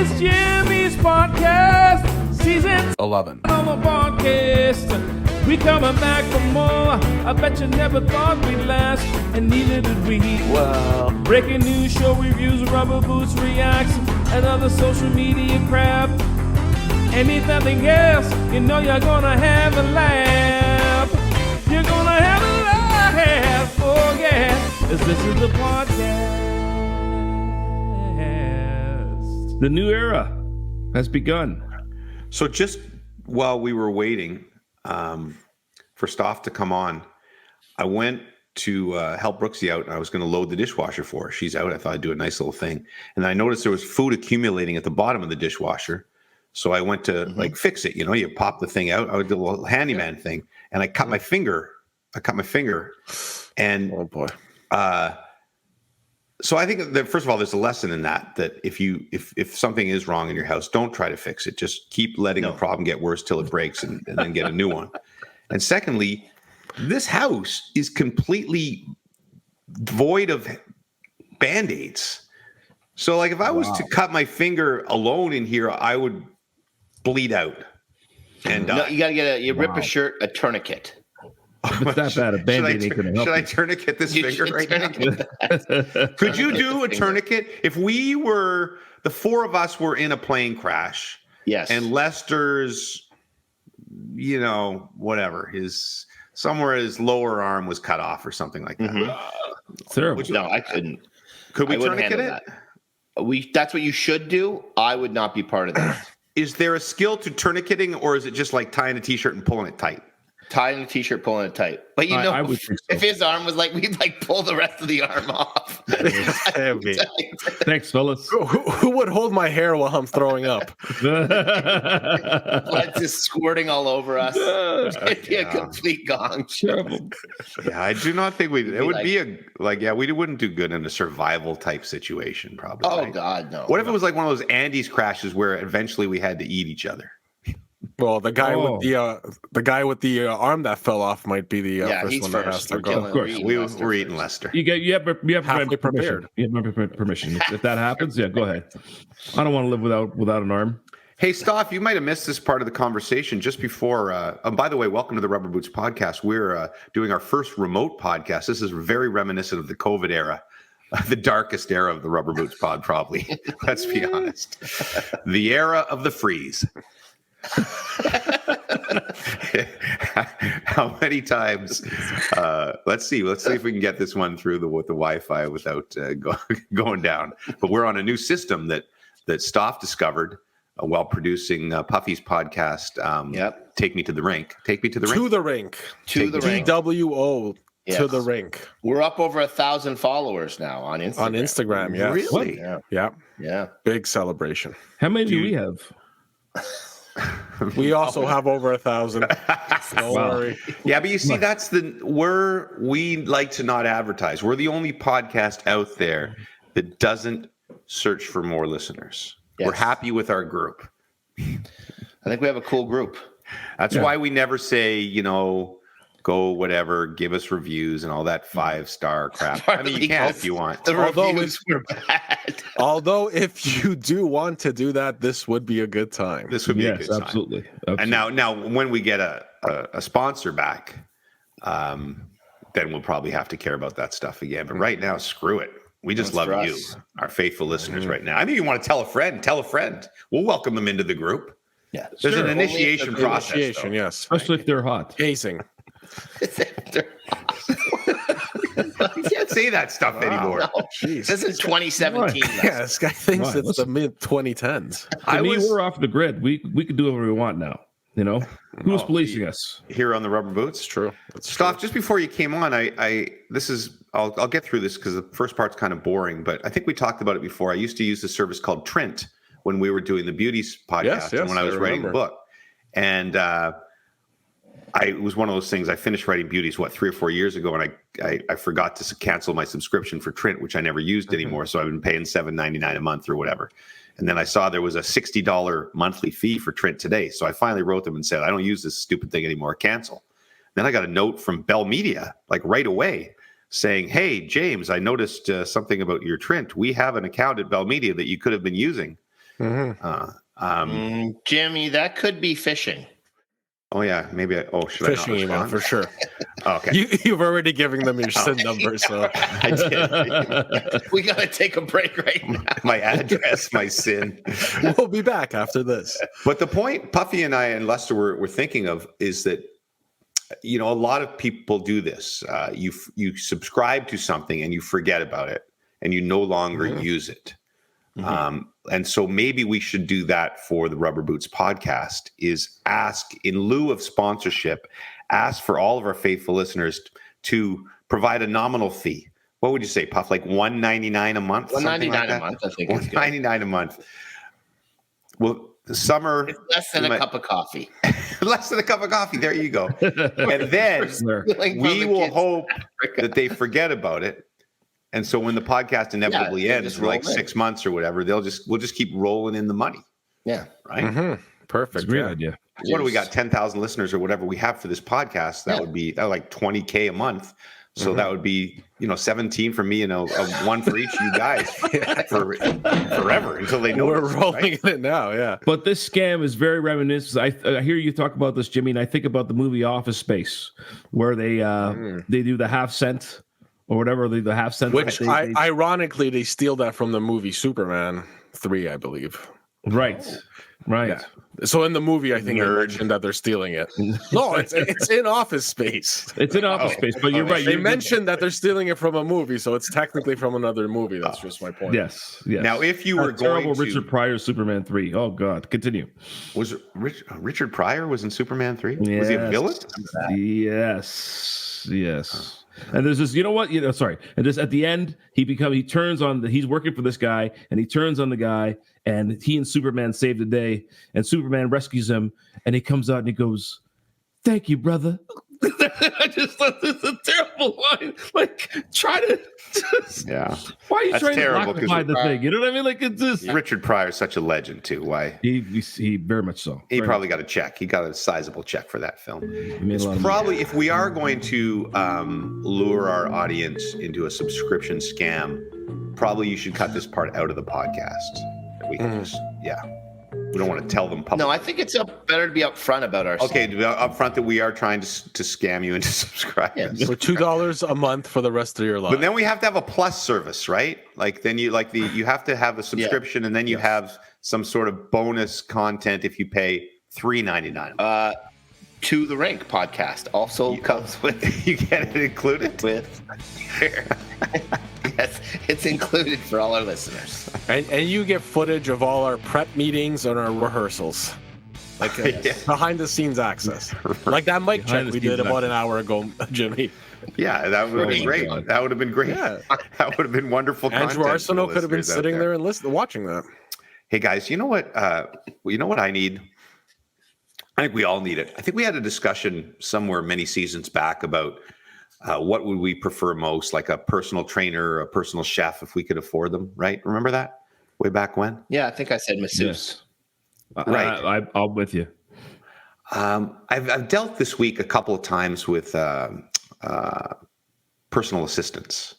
It's Jimmy's podcast, season 11. on the podcast. We coming back for more. I bet you never thought we'd last, and neither did we. Well, Breaking news, show reviews, rubber boots reacts, and other social media crap. And if nothing else, you know you're gonna have a laugh. You're gonna have a laugh, oh yeah, 'cause this is the podcast. The new era has begun. So just while we were waiting for Stoff to come on, I went to help Brooksy out, and I was going to load the dishwasher for her. She's out. I thought I'd do a nice little thing. And I noticed there was food accumulating at the bottom of the dishwasher. So I went to like fix it. You know, you pop the thing out. I would do a little handyman thing, and I cut my finger. And oh boy. So I think that first of all, there's a lesson in that if something is wrong in your house, don't try to fix it. Just keep letting the problem get worse till it breaks, and then get a new one. And secondly, this house is completely void of Band-Aids. So like if I was to cut my finger alone in here, I would bleed out. And no, you gotta get rip a shirt, a tourniquet. If it's that bad, a Band-Aid ain't gonna help. Should I tourniquet this finger right now? Could you do a tourniquet? If the four of us were in a plane crash, Yes. and Lester's, whatever, his lower arm was cut off or something like that. It's terrible. No, I couldn't. Could we I wouldn't tourniquet handle it? that. That's what you should do. I would not be part of that. Is there a skill to tourniqueting, or is it just like tying a t-shirt and pulling it tight? Tying the t-shirt, pulling it tight. But I would think so. if his arm was like, we'd like pull the rest of the arm off. Heavy. Thanks, fellas. Who would hold my hair while I'm throwing up? Blood's just squirting all over us. It'd be a complete gong. Terrible. Yeah, I do not think we wouldn't do good in a survival type situation, probably. Oh right? God, no. What if it was like one of those Andes crashes where eventually we had to eat each other? Well, the guy with the arm that fell off might be the first he's one first. that has to Of go. course. We're eating Lester. You have Halfway prepared. You have permission. If that happens, go ahead. I don't want to live without an arm. Hey, Stoff, you might have missed this part of the conversation just before. By the way, welcome to the Rubber Boots podcast. We're doing our first remote podcast. This is very reminiscent of the COVID era, the darkest era of the Rubber Boots pod, probably. Let's be honest. The era of the freeze. How many times? Let's see if we can get this one through with the Wi-Fi without going down. But we're on a new system that Stoff discovered while producing Puffy's podcast. Take me to the rink. Take me to the rink. To the rink. To the rink. TWO. Yes. To the rink. We're up over 1,000 followers now on Instagram. On Instagram, yeah. Really? Yeah. Big celebration. How many do we have? We also have over 1,000. Don't worry. Yeah, but you see, we like to not advertise. We're the only podcast out there that doesn't search for more listeners. Yes. We're happy with our group. I think we have a cool group. That's why we never say, go whatever, give us reviews and all that 5-star crap. I mean, you can if you want. The reviews were bad. Although, if you do want to do that, this would be a good time. This would be a good time. Absolutely. And now, when we get a sponsor back, then we'll probably have to care about that stuff again. But right now, screw it. We just love you, our faithful listeners right now. I think you want to tell a friend. We'll welcome them into the group. Yeah, There's an initiation process. Initiation, yes. Especially if they're hot. Hazing. You can't say that stuff anymore. No. This is 2017. Yeah, this guy thinks it's the mid-2010s. We're off the grid. We could do whatever we want now. Who's policing us here on the Rubber Boots? It's true. Stoff, just before you came on, I'll get through this because the first part's kind of boring, but I think we talked about it before. I used to use the service called Trent when we were doing the Beauties podcast and when I was writing the book. And it was one of those things. I finished writing Beauties 3 or 4 years ago, and I forgot to cancel my subscription for Trent, which I never used anymore. So I've been paying $7.99 a month or whatever. And then I saw there was a $60 monthly fee for Trent today. So I finally wrote them and said, I don't use this stupid thing anymore. Cancel. Then I got a note from Bell Media, like right away, saying, hey, James, I noticed something about your Trent. We have an account at Bell Media that you could have been using. Jimmy, that could be phishing. Oh yeah, maybe. Should I not Phishing email respond? for sure. Okay. You've already given them your SIN number, so I did. We got to take a break right now. My address, my SIN. we'll be back after this. But the point Puffy and I and Lester were thinking of is that, a lot of people do this. You subscribe to something and you forget about it and you no longer use it. And so maybe we should do that for the Rubber Boots podcast, is ask, in lieu of sponsorship, ask for all of our faithful listeners to provide a nominal fee. What would you say, Puff? Like $1.99 a month? $1.99 a month, I think. $1.99 a month. Well, the summer. It's less than a cup of coffee. Less than a cup of coffee. There you go. And then we will hope that they forget about it. And so when the podcast inevitably ends for like 6 months or whatever, we'll just keep rolling in the money. Yeah. Right. Perfect. It's a great idea. What do we got? 10,000 listeners or whatever we have for this podcast. That would be like $20K a month. So that would be, 17 for me and a one for each of you guys for forever until they know. We're rolling in it now. Yeah. But this scam is very reminiscent. I hear you talk about this, Jimmy, and I think about the movie Office Space, where they do the half cent or whatever, the half cent. Which ironically, they steal that from the movie Superman 3, I believe. Right. Yeah. So in the movie, I think they mentioned that they're stealing it. No, it's in Office Space. It's in Office Space, but you're right. They mentioned that they're stealing it from a movie, so it's technically from another movie. That's just my point. Yes. Now, if you were going to Richard Pryor Superman 3. Oh God, continue. Was Richard Pryor was in Superman 3? Yes. Was he a villain? Yes. And there's this, sorry. And just at the end, he's working for this guy, and he turns on the guy, and he and Superman save the day, and Superman rescues him, and he comes out and he goes, "Thank you, brother." I just thought this is a terrible line. Like, try to. Why are you trying to occupy the thing? You know what I mean? Like, it's just. Richard Pryor is such a legend too. Why? He very much so. He probably got a check. He got a sizable check for that film. It's probably, if we are going to lure our audience into a subscription scam, probably you should cut this part out of the podcast. We can we don't want to tell them publicly. No, I think it's better to be upfront about our. Okay, to be upfront that we are trying to scam you into subscribing. For $2 a month for the rest of your life. But then we have to have a plus service, right? Like then you have to have a subscription, and then you have some sort of bonus content if you pay $3.99. To the Rink podcast also comes with. You get it included with. Yes, it's included for all our listeners. And you get footage of all our prep meetings and our rehearsals. Like behind the scenes access. Like that mic check we did about an hour ago, Jimmy. Yeah, that would have been great. That would have been great. Yeah. That would have been wonderful content. Andrew Arsenault could have been sitting there and watching that. Hey guys, you know what I need? I think we all need it. I think we had a discussion somewhere many seasons back about what would we prefer most, like a personal trainer, a personal chef, if we could afford them, right? Remember that way back when? Yeah, I think I said masseuse. Yes. Right. I'm with you. I've dealt this week a couple of times with personal assistants,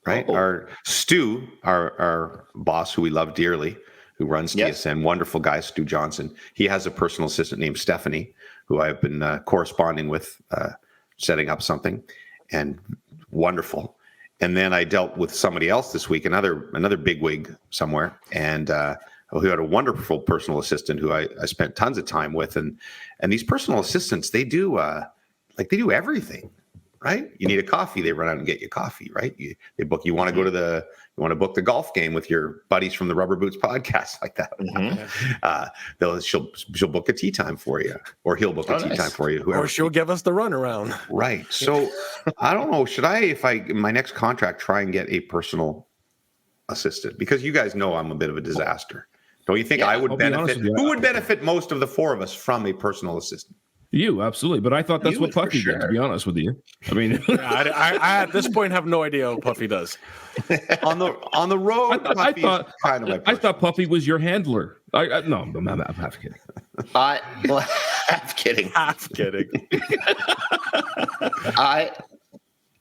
right? Our Stu, our boss, who we love dearly, who runs TSN, wonderful guy, Stu Johnson. He has a personal assistant named Stephanie, who I've been corresponding with, setting up something, and wonderful. And then I dealt with somebody else this week, another bigwig somewhere, and who had a wonderful personal assistant who I spent tons of time with. And these personal assistants, they do everything. Right? You need a coffee, they run out and get you coffee, right? They book. You want to go to you want to book the golf game with your buddies from the Rubber Boots podcast, like that. She'll book a tea time for you, or he'll book a tea time for you, whoever. Or she'll give us the runaround. Right. So I don't know. Should I, if in my next contract, try and get a personal assistant? Because you guys know I'm a bit of a disaster. Don't you think I would benefit? Who would benefit most of the four of us from a personal assistant? You, absolutely. But I thought that's what Puffy did, to be honest with you. I mean, I at this point have no idea what Puffy does. On the road, I thought Puffy was your handler. No, I'm half kidding. Half kidding. Half kidding.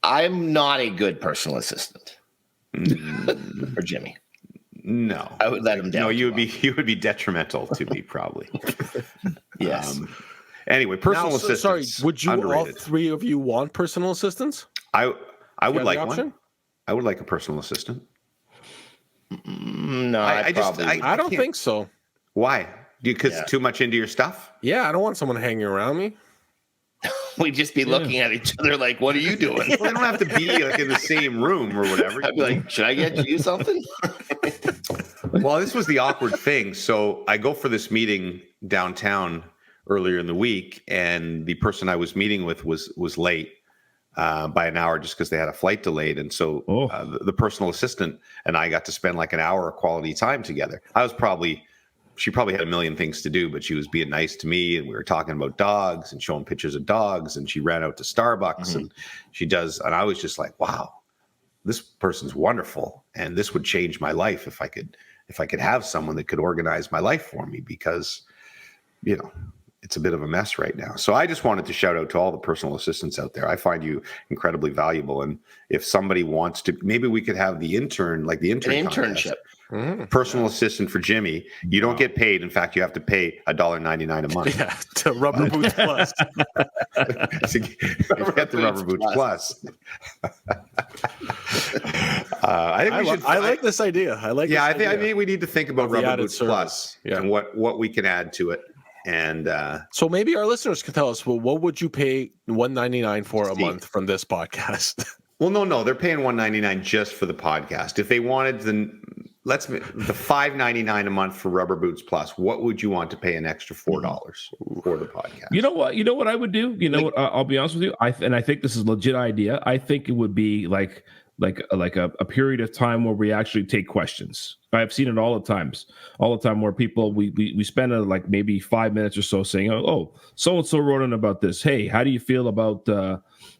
I'm not a good personal assistant for Jimmy. No, I would let him down. No, you would be detrimental to me probably. Yes. Anyway, personal assistants. Sorry, would you underrated. all three of you want personal assistants? I would like option? one. I would like a personal assistant. No, I don't think so. Why? Because too much into your stuff? Yeah, I don't want someone hanging around me. We'd just be looking at each other like, what are you doing? Well, they don't have to be like in the same room or whatever. I'd be like, should I get you something? Well, this was the awkward thing. So I go for this meeting downtown earlier in the week, and the person I was meeting with was late by an hour just because they had a flight delayed. And so the personal assistant and I got to spend like an hour of quality time together. She probably had a million things to do, but she was being nice to me, and we were talking about dogs and showing pictures of dogs, and she ran out to Starbucks and and I was just like, wow, this person's wonderful. And this would change my life if I could have someone that could organize my life for me, because, it's a bit of a mess right now. So I just wanted to shout out to all the personal assistants out there. I find you incredibly valuable. And if somebody wants to, maybe we could have the intern, like the intern internship. Personal assistant for Jimmy. You don't get paid. In fact, you have to pay $1.99 a month. Yeah, to Rubber Boots Plus. You get the Rubber Boots Plus. I like this idea. I think we need to think about Rubber Boots Plus and what we can add to it. And so maybe our listeners can tell us, well, what would you pay $1.99 for a month from this podcast? Well, no, they're paying $1.99 just for the podcast. If they wanted the $5.99 a month for Rubber Boots Plus, what would you want to pay an extra $4 for the podcast? You know what I would do? What? I'll be honest with you. I think this is a legit idea. I think it would be like a period of time where we actually take questions. I've seen it all the time where people we spend like maybe 5 minutes or so saying, oh, so and so wrote in about this. Hey, how do you feel about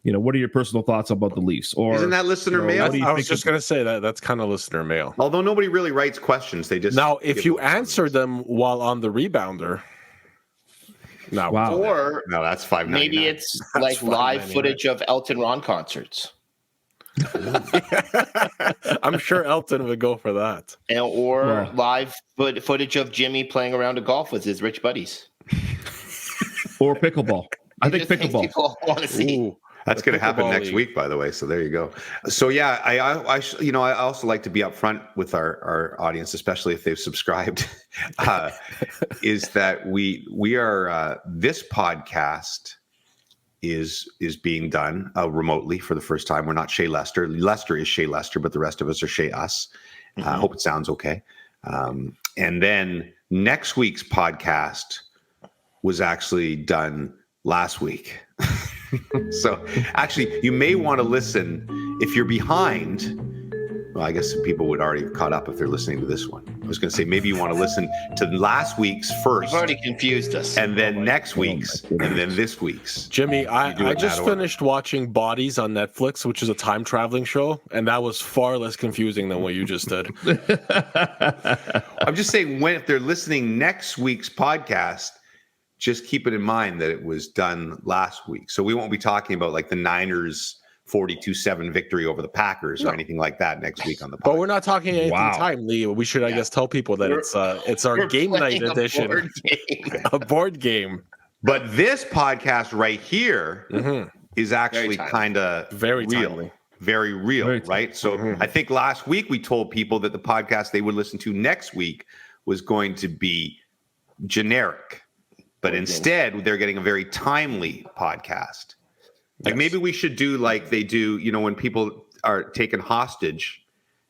what are your personal thoughts about the Leafs? Or isn't that listener mail? I was just going to say that's kind of listener mail. Although nobody really writes questions, they just if you answer them while on the rebounder. No, wow. Or no, that's $5.99. Maybe it's like live footage of Elton Ron concerts. I'm sure Elton would go for that. Or live footage of Jimmy playing around a golf with his rich buddies. Or pickleball. I think pickleball. People want to see. Ooh, that's going to happen next week, by the way. So there you go. So yeah, I also like to be upfront with our audience, especially if they've subscribed. Is that we are this podcast is being done remotely for the first time. We're not Shea Lester. Lester is Shea Lester, but the rest of us are Shea us. I hope it sounds okay. And then next week's podcast was actually done last week. So actually, you may want to listen if you're behind. Well, I guess some people would already have caught up if they're listening to this one. I was going to say maybe you want to listen to last week's first. You've already confused us. And then next week's, and then this week's. Jimmy, I just finished watching Bodies on Netflix, which is a time traveling show, and that was far less confusing than what you just did. I'm just saying, if they're listening next week's podcast, just keep it in mind that it was done last week. So we won't be talking about like the Niners 42-7 victory over the Packers or anything like that next week on the podcast. But we're not talking anything timely. We should, I guess, tell people that it's our game night edition. A board game. But this podcast right here is actually kind of very real. Timely. Very real, right? So I think last week we told people that the podcast they would listen to next week was going to be generic. But instead, they're getting a very timely podcast. Like maybe we should do like they do, when people are taken hostage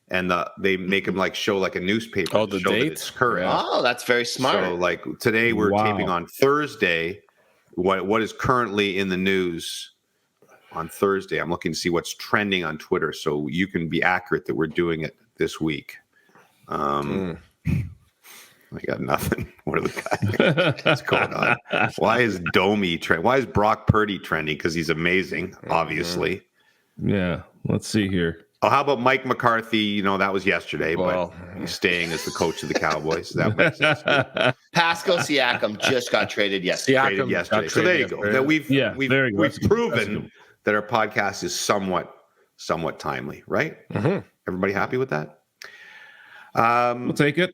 and they make them like show like a newspaper. Oh, the show date? That it's current. Oh, that's very smart. So like today we're taping on Thursday. What is currently in the news on Thursday? I'm looking to see what's trending on Twitter so you can be accurate that we're doing it this week. I got nothing. What are the guys? What's going on? Why is Domi trending? Why is Brock Purdy trending? Because he's amazing, obviously. Yeah. Let's see here. Oh, how about Mike McCarthy? That was yesterday, but he's staying as the coach of the Cowboys. That makes sense. Pascal Siakam just got traded yesterday. So there you go. That we've proven that our podcast is somewhat timely, right? Everybody happy with that? We'll take it.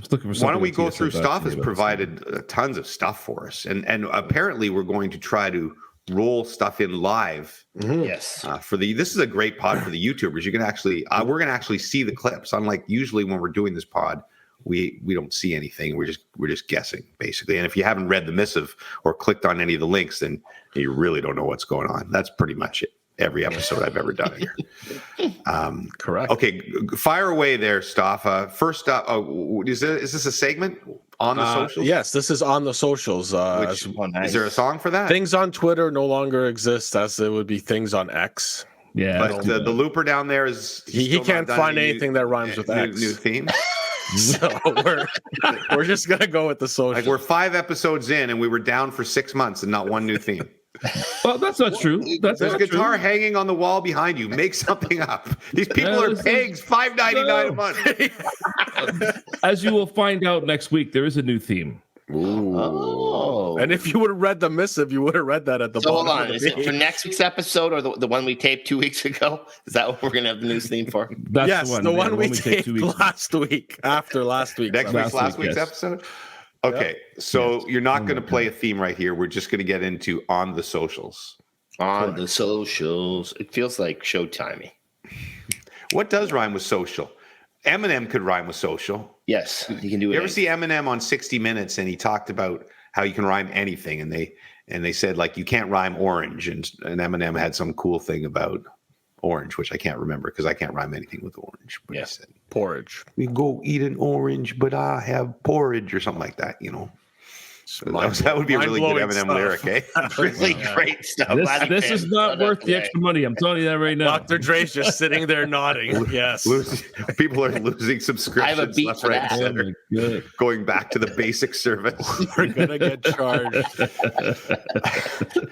Looking for why don't we go TSA through? Stoff has about provided tons of stuff for us, and apparently we're going to try to roll stuff in live. Yes. This is a great pod for the YouTubers. You can actually we're going to actually see the clips. Unlike usually when we're doing this pod, we don't see anything. We're just guessing basically. And if you haven't read the missive or clicked on any of the links, then you really don't know what's going on. That's pretty much it. Every episode I've ever done here. Correct. Okay, fire away there, Stoff. First up, is this a segment on the socials? Yes, this is on the socials. Nice. Is there a song for that? Things on Twitter no longer exist, as it would be things on X. Yeah, but the looper down there is he can't find anything that rhymes with X. New theme. So we're just gonna go with the social. Like we're 5 episodes in, and we were down for 6 months and not one new theme. Well, that's not true. There's a guitar hanging on the wall behind you. Make something up. These people are paying $5.99 a month. As you will find out next week, there is a new theme. Ooh. Oh. And if you would have read the missive, you would have read that at the bottom. Hold on. Is it for next week's episode or the one we taped 2 weeks ago? Is that what we're going to have the news theme for? That's the one we taped last week. After last week. Last week's episode? Okay, so you're not going to play a theme right here. We're just going to get into on the socials. On the socials. It feels like showtimey. What does rhyme with social? Eminem could rhyme with social. Yes, he can do it. You ever see Eminem on 60 Minutes and he talked about how you can rhyme anything, and they said like you can't rhyme orange, and Eminem had some cool thing about orange, which I can't remember because I can't rhyme anything with orange. But he said porridge. We go eat an orange, but I have porridge or something like that, you know. So that would be a really good Eminem lyric, eh? Really great stuff. This is not worth the extra money. I'm telling you that right now. Dr. Dre's just sitting there nodding. Yes. People are losing subscriptions. I have a beat left, for right, that. center. Going back to the basic service. We're gonna get charged.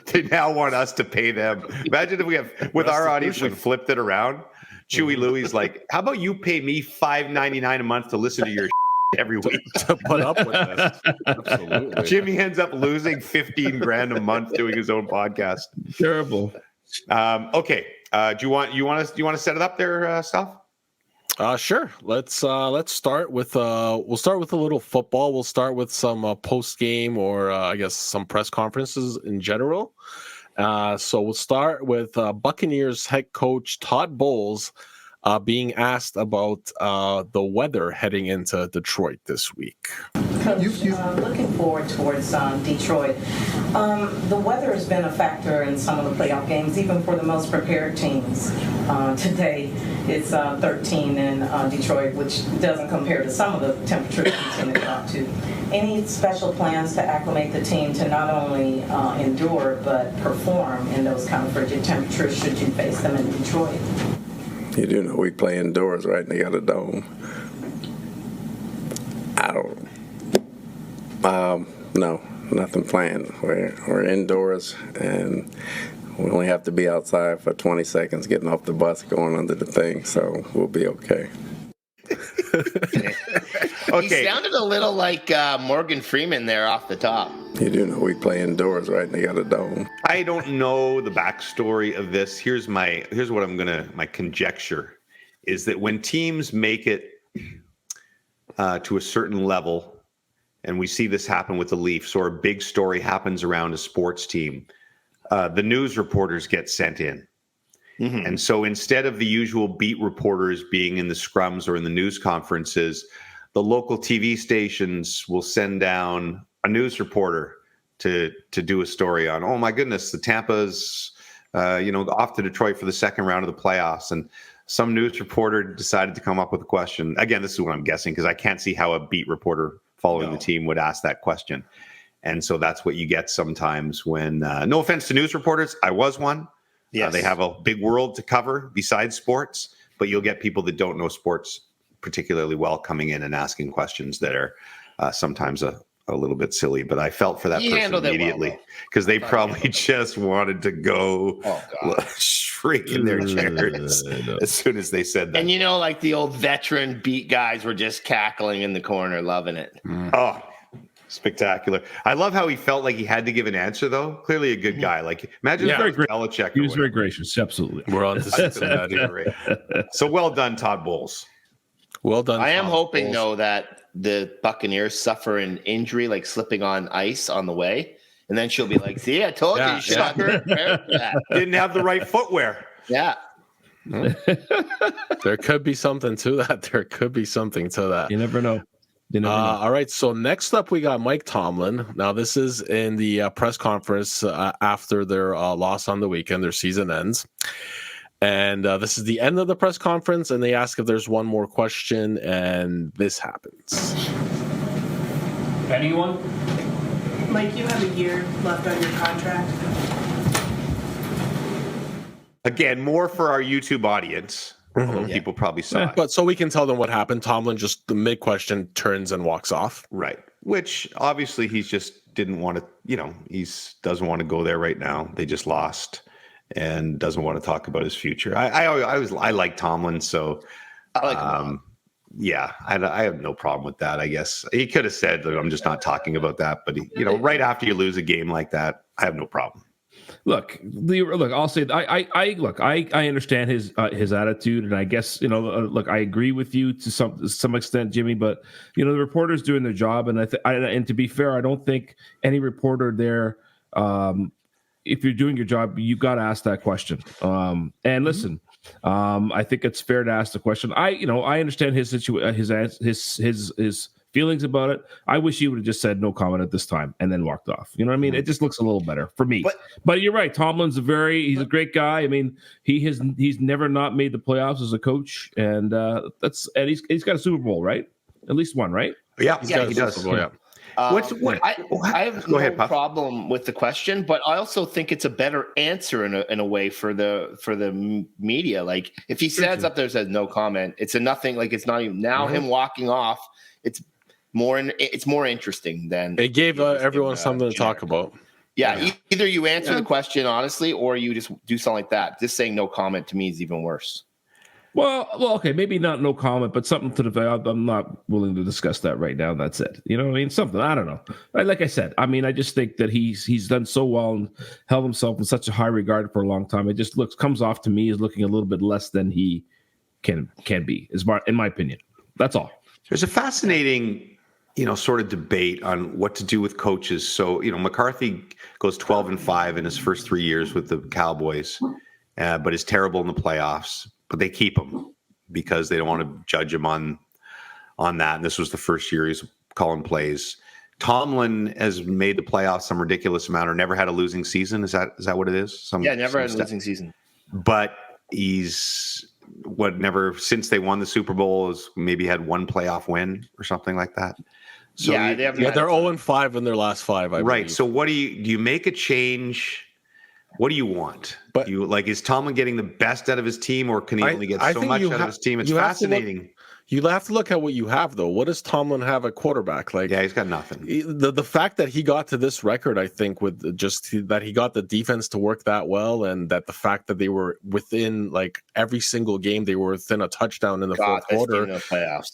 They now want us to pay them. Imagine if we have with our audience, we flipped it around. Chewy Louie's like, how about you pay me $5.99 a month to listen to your every week to put up with this? Absolutely. Jimmy ends up losing $15,000 a month doing his own podcast. Terrible. Okay. Do you want to set it up there, Stoff? Sure. Let's start with we'll start with a little football. We'll start with some post game or I guess some press conferences in general. So we'll start with Buccaneers head coach Todd Bowles being asked about the weather heading into Detroit this week. Coach, looking forward towards Detroit. The weather has been a factor in some of the playoff games, even for the most prepared teams. Today, it's 13 in Detroit, which doesn't compare to some of the temperatures we tend to talk to. Any special plans to acclimate the team to not only endure, but perform in those kind of frigid temperatures should you face them in Detroit? You do know we play indoors, right? And they got a dome. No, nothing planned. We're indoors, and we only have to be outside for 20 seconds getting off the bus, going under the thing, so we'll be okay. Okay. He sounded a little like Morgan Freeman there off the top. You do know we play indoors, right? And they got a dome. I don't know the backstory of this. Here's what my conjecture is that when teams make it to a certain level, and we see this happen with the Leafs, or a big story happens around a sports team, the news reporters get sent in. Mm-hmm. And so instead of the usual beat reporters being in the scrums or in the news conferences, the local TV stations will send down a news reporter to do a story on, oh my goodness, the Tampa's off to Detroit for the second round of the playoffs. And some news reporter decided to come up with a question. Again, this is what I'm guessing, because I can't see how a beat reporter following the team would ask that question. And so that's what you get sometimes when, no offense to news reporters, I was one. Yes. They have a big world to cover besides sports, but you'll get people that don't know sports particularly well coming in and asking questions that are sometimes a little bit silly. But I felt for that person immediately because they probably just wanted to go shriek in their chairs as soon as they said that. And like the old veteran beat guys were just cackling in the corner, loving it. Oh, spectacular. I love how he felt like he had to give an answer, though. Clearly a good guy. Like, imagine Belichick. He was very gracious. Absolutely. We're on to Cincinnati. So well done, Todd Bowles. Well done. I am Tom. hoping though that the Buccaneers suffer an injury, like slipping on ice on the way, and then she'll be like, "See, I told you, you should have prepared for that." Didn't have the right footwear. Yeah. There could be something to that. There could be something to that. You never know. All right. So next up, we got Mike Tomlin. Now, this is in the press conference after their loss on the weekend. Their season ends. And this is the end of the press conference. And they ask if there's one more question. And this happens. Anyone? Mike, you have a year left on your contract. Again, more for our YouTube audience. Although people probably saw it. But so we can tell them what happened. Tomlin just, the mid-question, turns and walks off. Right. Which obviously he's just didn't want to, he doesn't want to go there right now. They just lost and doesn't want to talk about his future. I like Tomlin, so I like him. yeah, I have no problem with that. I guess he could have said that I'm just not talking about that, but right after you lose a game like that, I have no problem. Look, I'll say I understand his attitude, and I guess look, I agree with you to some extent, Jimmy. But the reporter's doing their job, and and to be fair, I don't think any reporter there, if you're doing your job, you got to ask that question. And listen, I think it's fair to ask the question. I understand his feelings about it. I wish he would have just said no comment at this time and then walked off. You know what I mean? It just looks a little better for me. But you're right. Tomlin's he's a great guy. I mean, he's never not made the playoffs as a coach, and he's got a Super Bowl, right? At least one, right? Yeah, he does. Super Bowl, yeah. I have Go ahead, no Puff. problem with the question, but I also think it's a better answer in a way for the media. Like if he stands up there and says no comment, it's a nothing. Like it's not even now him walking off. It's more interesting than It gave everyone something to talk about. Yeah, either you answer the question honestly, or you just do something like that. Just saying no comment to me is even worse. Well, okay, maybe not no comment, but something to the I'm not willing to discuss that right now. That's it. You know what I mean? Something, I don't know. Like I said, I mean, I just think that he's done so well and held himself in such a high regard for a long time. It just comes off to me as looking a little bit less than he can be, in my opinion. That's all. There's a fascinating, sort of debate on what to do with coaches. So, McCarthy goes 12-5 in his first 3 years with the Cowboys, but is terrible in the playoffs. But they keep him because they don't want to judge him on that. And this was the first year he's calling plays. Tomlin has made the playoffs some ridiculous amount, or never had a losing season. Is that what it is? Never had a losing season. But he's never since they won the Super Bowl has maybe had one playoff win or something like that. So they're 0-5 in their last 5. I right. believe. So what do you make a change? What do you want? But is Tomlin getting the best out of his team, or can he only get so much out of his team? It's fascinating. You have to look at what you have, though. What does Tomlin have at quarterback? He's got nothing. The fact that he got to this record, I think, with just that he got the defense to work that well, and that the fact that they were within every single game, they were within a touchdown in the fourth quarter. In the playoffs.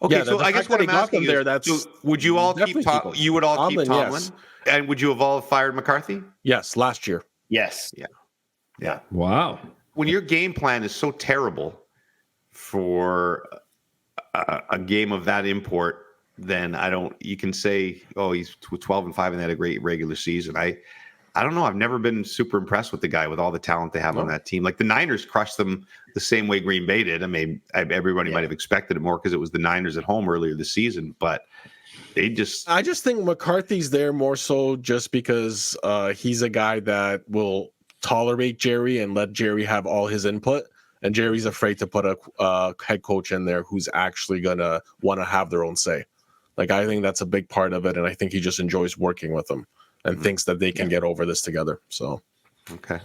Okay, so I guess what I'm asking you is, would you all keep you would all keep Tomlin, yes. And would you have all fired McCarthy? Yes, last year. Yes. Yeah. Wow. When your game plan is so terrible for a game of that import, then you can say, oh, he's 12-5 and they had a great regular season. I don't know. I've never been super impressed with the guy with all the talent they have on that team. Like the Niners crushed them the same way Green Bay did. I mean, everybody might have expected it more because it was the Niners at home earlier this season, but I just think McCarthy's there more so just because he's a guy that will tolerate Jerry and let Jerry have all his input. And Jerry's afraid to put a head coach in there who's actually going to want to have their own say. I think that's a big part of it. And I think he just enjoys working with them and thinks that they can get over this together. So, okay.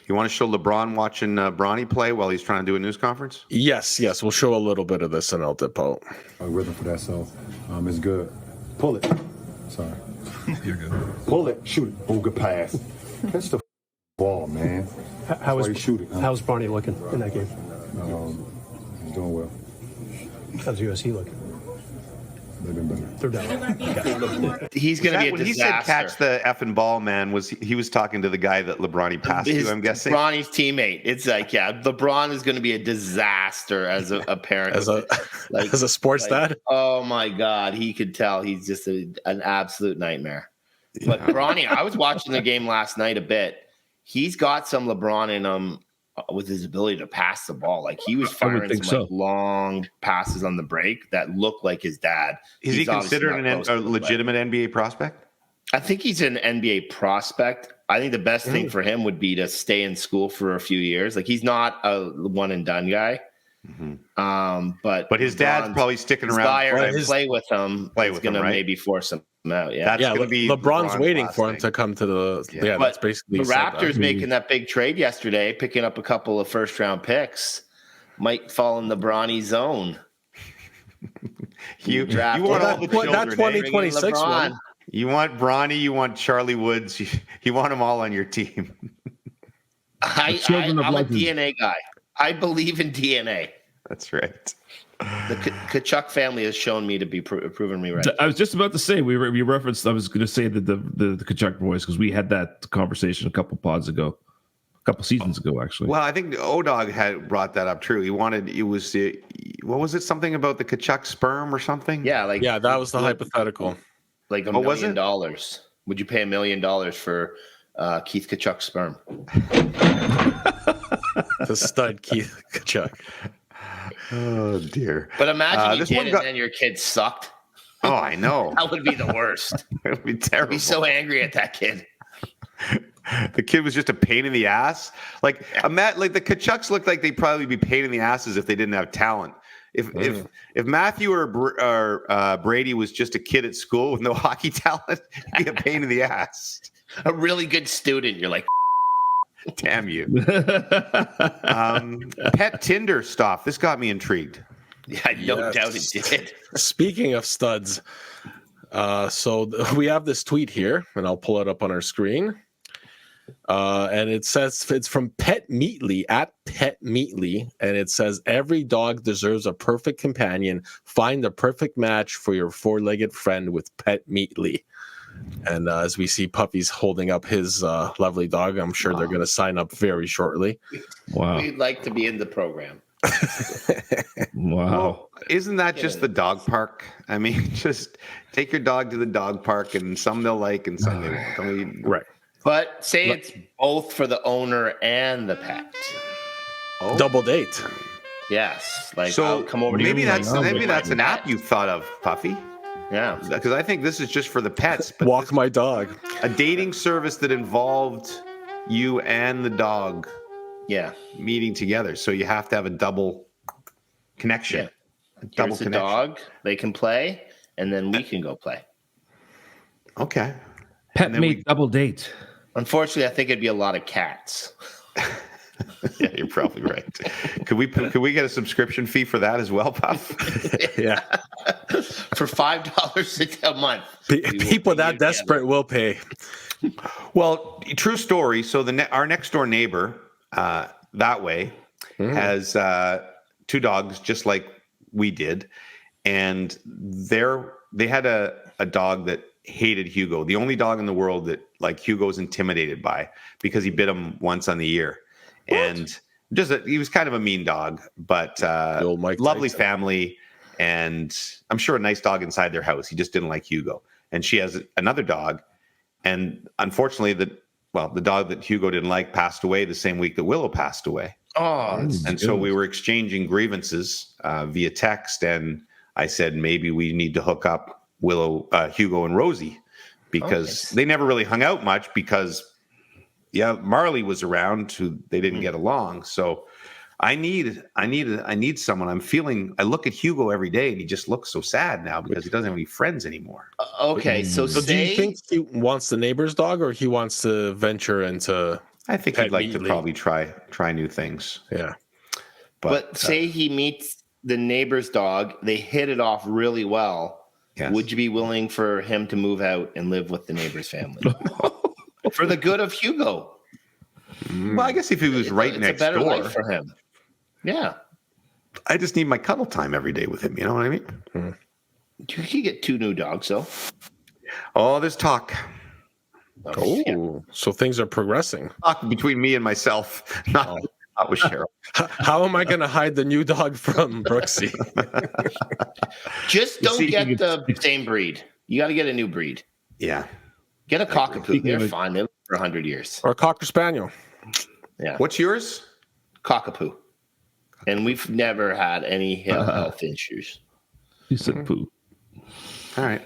You want to show LeBron watching Bronny play while he's trying to do a news conference? Yes. We'll show a little bit of this and I'll dip out. A rhythm for that, so it's good. Pull it. Sorry. You're good. Pull it. Shoot it. Oh, good pass. That's the ball, man. How's shooting? How's Bronny looking in that game? He's doing well. How's USC looking? They've been better. They're down. He's going to be a When disaster. he said catch the effing ball, man, he was talking to the guy that LeBron passed to, I'm guessing. Bronny's teammate. It's like, yeah, LeBron is going to be a disaster as a parent. as a sports dad. Oh my God, he could tell he's just an absolute nightmare. But Bronny, I was watching the game last night a bit. He's got some LeBron in him with his ability to pass the ball. Like he was firing some long passes on the break that look like his dad. Is he considered a legitimate NBA prospect? I think he's an NBA prospect. I think the best thing for him would be to stay in school for a few years. Like he's not a one and done guy. But his dad's probably sticking around. Play with him. He's going to maybe force him out. Yeah, that's going to be LeBron's waiting for him to come to the. Yeah, that's basically the Raptors making that big trade yesterday, picking up a couple of first-round picks, might fall in the Bronny zone. you want all the children. That 2026 one. You want Bronny. You want Charlie Woods. You want them all on your team. I'm a DNA guy. I believe in DNA. That's right. The Kachuk family has shown me to be proven me right. I was just about to say we referenced. I was going to say that the Kachuk boys because we had that conversation a couple seasons ago actually. Well, I think Odog had brought that up. True, what was it? Something about the Kachuk sperm or something? Yeah, that was the hypothetical. Like $1 million. Would you pay $1 million for Keith Kachuk's sperm? The stud Keith Kachuk. Oh dear! But imagine you did it and your kid sucked. Oh, I know. That would be the worst. It would be terrible. I'd be so angry at that kid. The kid was just a pain in the ass. Like the Kachucks looked like they'd probably be pain in the asses if they didn't have talent. If Matthew or Brady was just a kid at school with no hockey talent, he'd be a pain in the ass. A really good student, you're like, damn you. Pet Tinder stuff. This got me intrigued. Yeah, no doubt it did. Speaking of studs, so we have this tweet here, and I'll pull it up on our screen. And it says it's from Pet Meatly at Pet Meatly, and it says every dog deserves a perfect companion. Find the perfect match for your four-legged friend with Pet Meatly. And as we see Puffy's holding up his lovely dog, I'm sure they're going to sign up very shortly. Wow. We'd like to be in the program. Wow. Well, isn't that just the dog park? I mean, just take your dog to the dog park, and some they'll like and some they won't. I mean, right. But say it's both for the owner and the pet. Oh. Double date. Yes. Like, so I'll come over to maybe you. that's an app you thought of, Puffy. Yeah. Because I think this is just for the pets. But Walk my dog. A dating service that involved you and the dog. Yeah. Meeting together. So you have to have a double connection. Yeah. Double connection. Dog. They can play, and then we can go play. Okay. Pet meet double date. Unfortunately, I think it'd be a lot of cats. Yeah, you're probably right. Could we get a subscription fee for that as well, Puff? Yeah. For $5 a month. People that desperate will pay. Well, true story. So our next door neighbor that way has two dogs just like we did. And they had a dog that hated Hugo. The only dog in the world that like Hugo's intimidated by because he bit him once on the ear. What? And he was kind of a mean dog, but lovely family. And I'm sure a nice dog inside their house. He just didn't like Hugo. And she has another dog. And unfortunately, the dog that Hugo didn't like passed away the same week that Willow passed away. Oh, so we were exchanging grievances via text. And I said, maybe we need to hook up Hugo and Rosie because they never really hung out much because Marley was around who they didn't get along. So I need someone. I look at Hugo every day and he just looks so sad now because he doesn't have any friends anymore. Okay. So do you think he wants the neighbor's dog or he wants to venture into I think he'd like to probably try new things. Yeah. But say he meets the neighbor's dog, they hit it off really well. Yes. Would you be willing for him to move out and live with the neighbor's family? For the good of Hugo. Well, I guess if he was next door. It's a better life for him. Yeah. I just need my cuddle time every day with him. You know what I mean? You can get 2 new dogs, though. Oh, there's talk. Oh, so things are progressing. Talk between me and myself, not with Cheryl. How am I going to hide the new dog from Brooksy? Just don't get the same breed. You got to get a new breed. Yeah. Get a cockapoo. They're fine. They live for 100 years. Or a Cocker Spaniel. Yeah. What's yours? Cockapoo. And we've never had any health issues. You said poo. All right.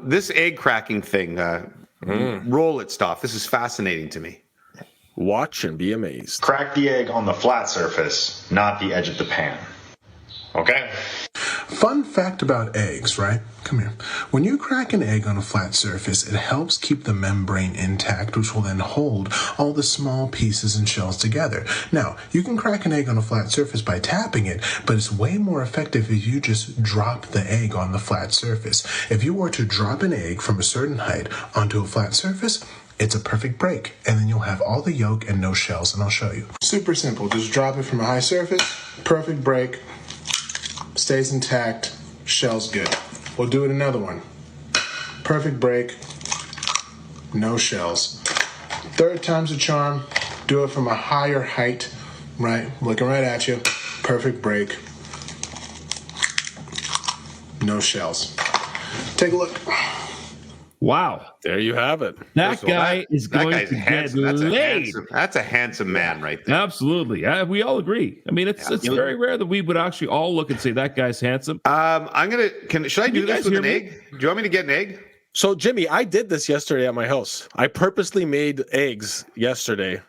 This egg cracking thing, roll it, Stoff. This is fascinating to me. Watch and be amazed. Crack the egg on the flat surface, not the edge of the pan. Okay? Fun fact about eggs, right? Come here. When you crack an egg on a flat surface, it helps keep the membrane intact, which will then hold all the small pieces and shells together. Now, you can crack an egg on a flat surface by tapping it, but it's way more effective if you just drop the egg on the flat surface. If you were to drop an egg from a certain height onto a flat surface, it's a perfect break, and then you'll have all the yolk and no shells, and I'll show you. Super simple. Just drop it from a high surface, perfect break, stays intact, shell's good. We'll do it another one. Perfect break, no shells. Third time's a charm. Do it from a higher height, right? Looking right at you. Perfect break, no shells. Take a look. Wow. There you have it. That guy is going to get laid. That's a handsome man right there. Absolutely. We all agree. I mean, it's very rare that we would actually all look and say that guy's handsome. Should I do this with an egg? Do you want me to get an egg? So, Jimmy, I did this yesterday at my house. I purposely made eggs yesterday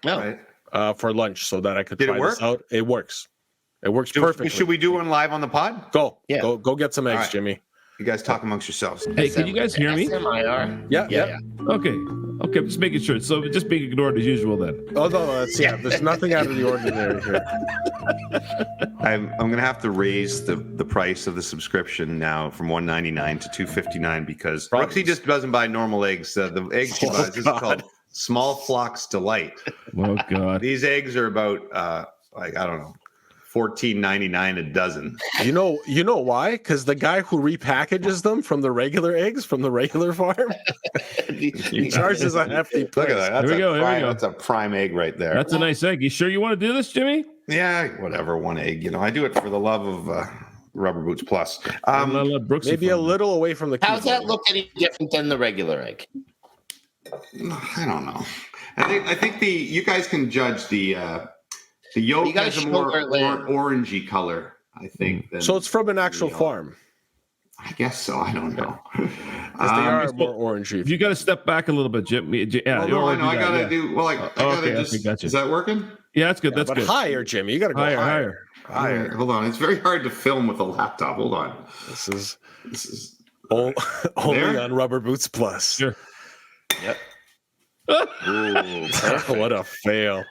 for lunch so that I could try this out. It works. It works perfectly. Should we do one live on the pod? Go. Yeah. Go get some eggs, right. Jimmy. You guys talk amongst yourselves. Hey, can you guys hear me? Yeah. Okay, I'm just making sure. So just being ignored as usual then. Oh no, there's nothing out of the ordinary here. I'm gonna have to raise the price of the subscription now from $1.99 to $2.59 because Brooksy just doesn't buy normal eggs. The eggs she buys is called Small Flocks Delight. Oh God. These eggs are about I don't know. $14.99 a dozen. You know why? Because the guy who repackages them from the regular eggs from the regular farm, he charges a hefty price. Look at that. Here we go. That's a prime egg right there. That's a nice egg. You sure you want to do this, Jimmy? Yeah, whatever. One egg. I do it for the love of Rubber Boots Plus. Maybe a little away from the. How's that look any different than the regular egg? I don't know. I think you guys can judge the yolk has a more orangey color, I think. So it's from an actual farm. I guess so. I don't know. They are more orangey. If you got to step back a little bit, Jim. Yeah, no, I know. I gotta do. Well, I gotta just. Gotcha. Is that working? Yeah, that's good. That's good. Higher, Jimmy. You gotta go higher. Hold on. It's very hard to film with a laptop. Hold on. This is only on Rubber Boots Plus. Sure. Yep. Ooh, what a fail.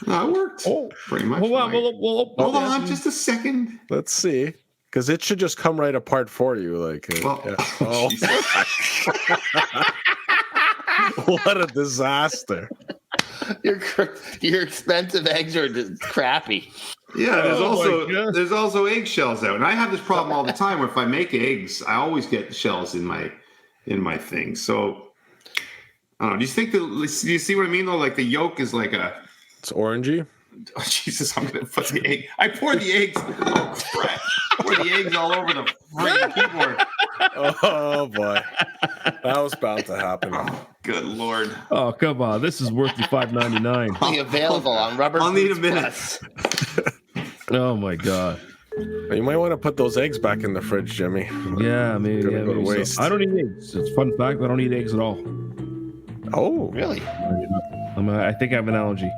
No, it worked. Pretty much. Hold on. Hold on just a second. Let's see. Because it should just come right apart for you. What a disaster. Your expensive eggs are just crappy. Yeah, there's also eggshells out. And I have this problem all the time where if I make eggs, I always get shells in my thing. So I don't know. Do you see what I mean though? Like the yolk is like it's orangey. Oh, Jesus, I'm gonna put the egg. I pour the eggs. Oh crap! I pour the eggs all over the freaking keyboard. Oh boy, that was about to happen. Oh, good Lord! Oh come on, this is worth the $5.99. Only available on Rubber. I'll need a minute. Oh my God. You might want to put those eggs back in the fridge, Jimmy. Yeah, maybe. Go to waste. So. I don't eat eggs. It's a fun fact. I don't eat eggs at all. Oh, really? I think I have an allergy.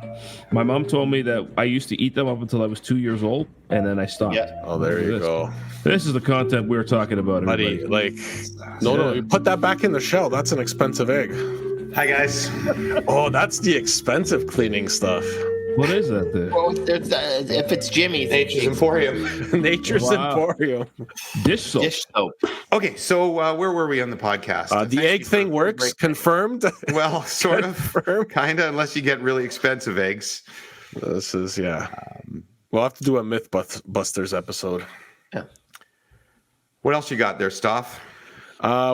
My mom told me that I used to eat them up until I was 2 years old, and then I stopped. Yeah. Oh, there you go. This is the content we're talking about, buddy. No, you put that back in the shell. That's an expensive egg. Hi, guys. Oh, that's the expensive cleaning stuff. What is that then? Well, if it's Jimmy's, Nature's Emporium. Nature's Emporium. Dish soap. Okay, so where were we on the podcast? The egg thing works. Confirmed. Well, sort of, kind of, unless you get really expensive eggs. This is we'll have to do a Mythbusters episode. Yeah. What else you got there, Stoff?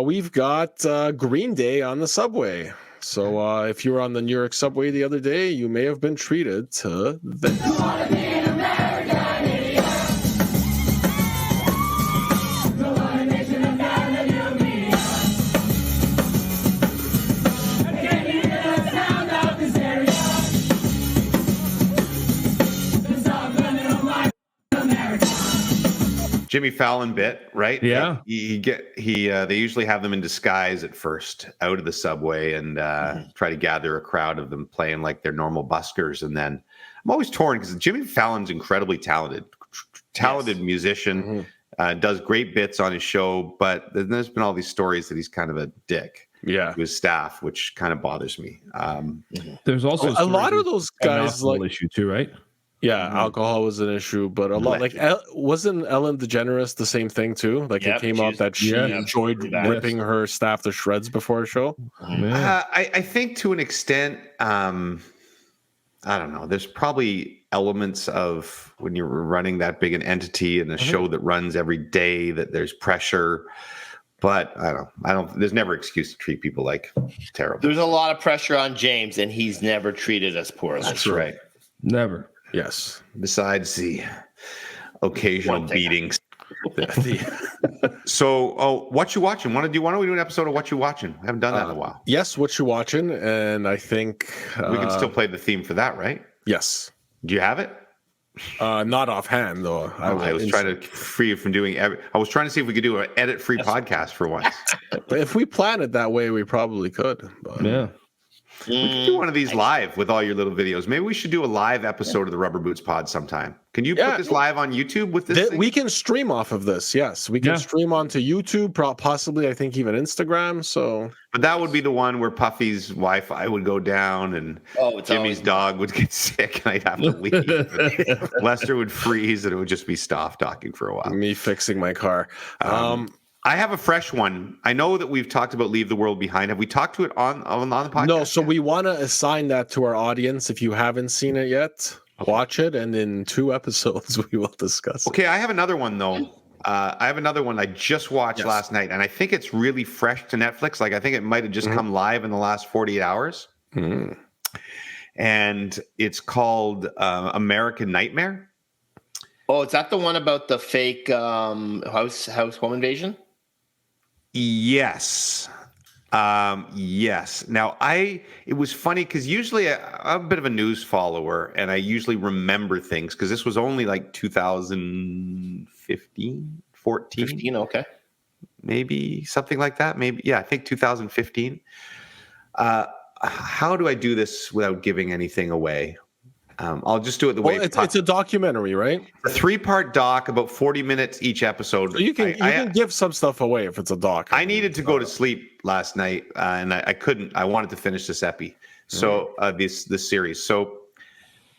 We've got Green Day on the subway. So if you were on the New York subway the other day, you may have been treated to this. Jimmy Fallon bit, right? Yeah. They usually have them in disguise at first, out of the subway, and try to gather a crowd of them playing like they're normal buskers. And then I'm always torn because Jimmy Fallon's incredibly talented musician, does great bits on his show, but there's been all these stories that he's kind of a dick. Yeah, to his staff, which kind of bothers me. There's also a lot of those guys like issue too, right? Yeah, alcohol was an issue, but a lot like wasn't Ellen DeGeneres the same thing too? Like it came out that she enjoyed ripping her staff to shreds before a show. I think to an extent, I don't know. There's probably elements of when you're running that big an entity and a show that runs every day that there's pressure. But I don't. There's never excuse to treat people like terrible. There's a lot of pressure on James, and he's never treated us poorly. That's right. Never. Yes. Besides the occasional beatings. So, what you watching? Why don't we do an episode of What You Watching? I haven't done that in a while. Yes, What You Watching, and I think we can still play the theme for that, right? Yes. Do you have it? Not offhand though. I was trying to free you from doing. I was trying to see if we could do an edit-free podcast for once. If we plan it that way, we probably could. But. Yeah. We could do one of these live with all your little videos. Maybe we should do a live episode of the Rubber Boots Pod sometime. Can you put this live on YouTube with this thing? We can stream off of this. Yes, we can stream onto YouTube, possibly I think even Instagram. So, but that would be the one where Puffy's Wi-Fi would go down and Jimmy's dog would get sick and I'd have to leave. Lester would freeze and it would just be Stoff talking for a while. Me fixing my car. I have a fresh one. I know that we've talked about Leave the World Behind. Have we talked to it on the podcast? No, so we want to assign that to our audience. If you haven't seen it yet, watch it, and in 2 episodes we will discuss it. Okay, I have another one though. I have another one I just watched last night, and I think it's really fresh to Netflix. Like I think it might have just come live in the last 48 hours. And it's called American Nightmare. Oh, is that the one about the fake home invasion? Yes. Yes. Now, it was funny because usually I'm a bit of a news follower and I usually remember things because this was only like 2015, 14. 15, okay. Maybe something like that. Maybe. Yeah, I think 2015. How do I do this without giving anything away? I'll just do it the way it's a documentary, right? A 3-part doc, about 40 minutes each episode. So you can give some stuff away if it's a doc. I needed to go to sleep last night, and I couldn't. I wanted to finish this epi. So this series. So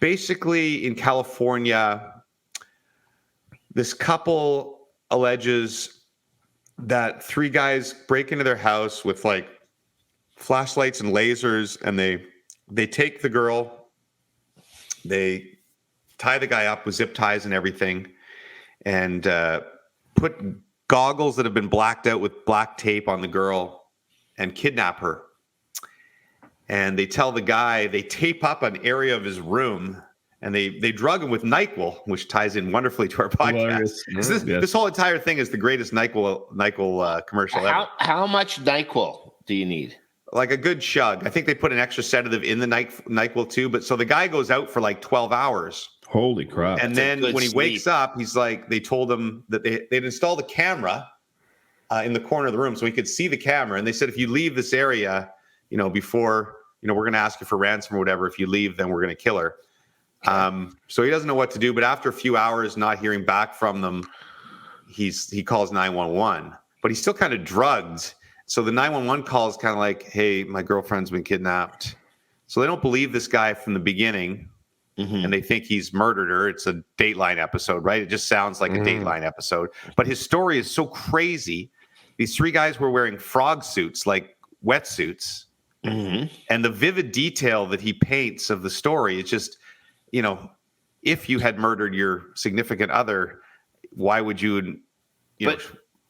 basically, in California, this couple alleges that 3 guys break into their house with like flashlights and lasers, and they take the girl. They tie the guy up with zip ties and everything and put goggles that have been blacked out with black tape on the girl and kidnap her. And they tell the guy, they tape up an area of his room and they drug him with NyQuil, which ties in wonderfully to our podcast. This whole entire thing is the greatest NyQuil commercial ever. How much NyQuil do you need? Like a good chug. I think they put an extra sedative in the NyQuil too. But so the guy goes out for like 12 hours. Holy crap. And then when he wakes up, he's like, they told him that they'd installed a camera in the corner of the room so he could see the camera. And they said, if you leave this area, before, we're going to ask you for ransom or whatever. If you leave, then we're going to kill her. So he doesn't know what to do. But after a few hours not hearing back from them, he calls 911. But he's still kind of drugged. So the 911 call is kind of like, hey, my girlfriend's been kidnapped. So they don't believe this guy from the beginning, and they think he's murdered her. It's a Dateline episode, right? It just sounds like a Dateline episode. But his story is so crazy. These 3 guys were wearing frog suits, like wetsuits. And the vivid detail that he paints of the story is just, if you had murdered your significant other, why would you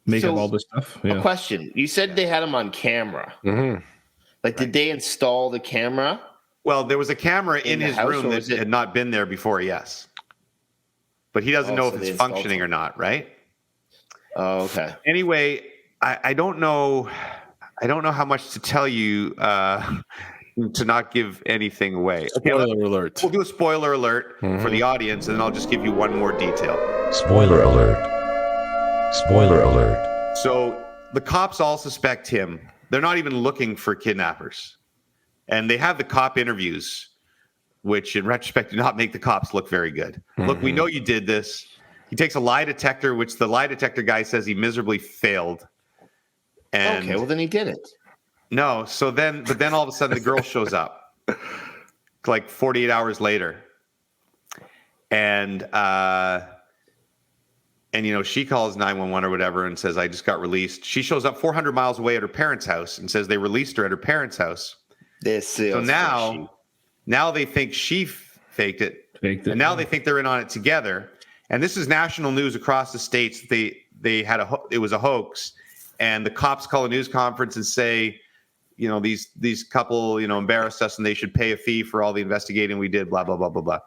make up all this stuff. A question: you said they had him on camera. Mm-hmm. Like, did they install the camera? Well, there was a camera in his room that had not been there before. Yes, but he doesn't know if it's functioning or not. Right? Oh, okay. Anyway, I don't know. I don't know how much to tell you to not give anything away. Spoiler alert. We'll do a spoiler alert for the audience, and then I'll just give you one more detail. Spoiler alert. Spoiler alert. So the cops all suspect him. They're not even looking for kidnappers. And they have the cop interviews, which in retrospect do not make the cops look very good. Look, we know you did this. He takes a lie detector, which the lie detector guy says he miserably failed. And okay, well then he did it. No, but then all of a sudden the girl shows up like 48 hours later. And she calls 911 or whatever and says, I just got released. She shows up 400 miles away at her parents' house and says they released her at her parents' house. So now they think she faked it. And now they think they're in on it together. And this is national news across the states. They had it was a hoax. And the cops call a news conference and say, these couple, embarrassed us and they should pay a fee for all the investigating we did, blah, blah, blah, blah, blah.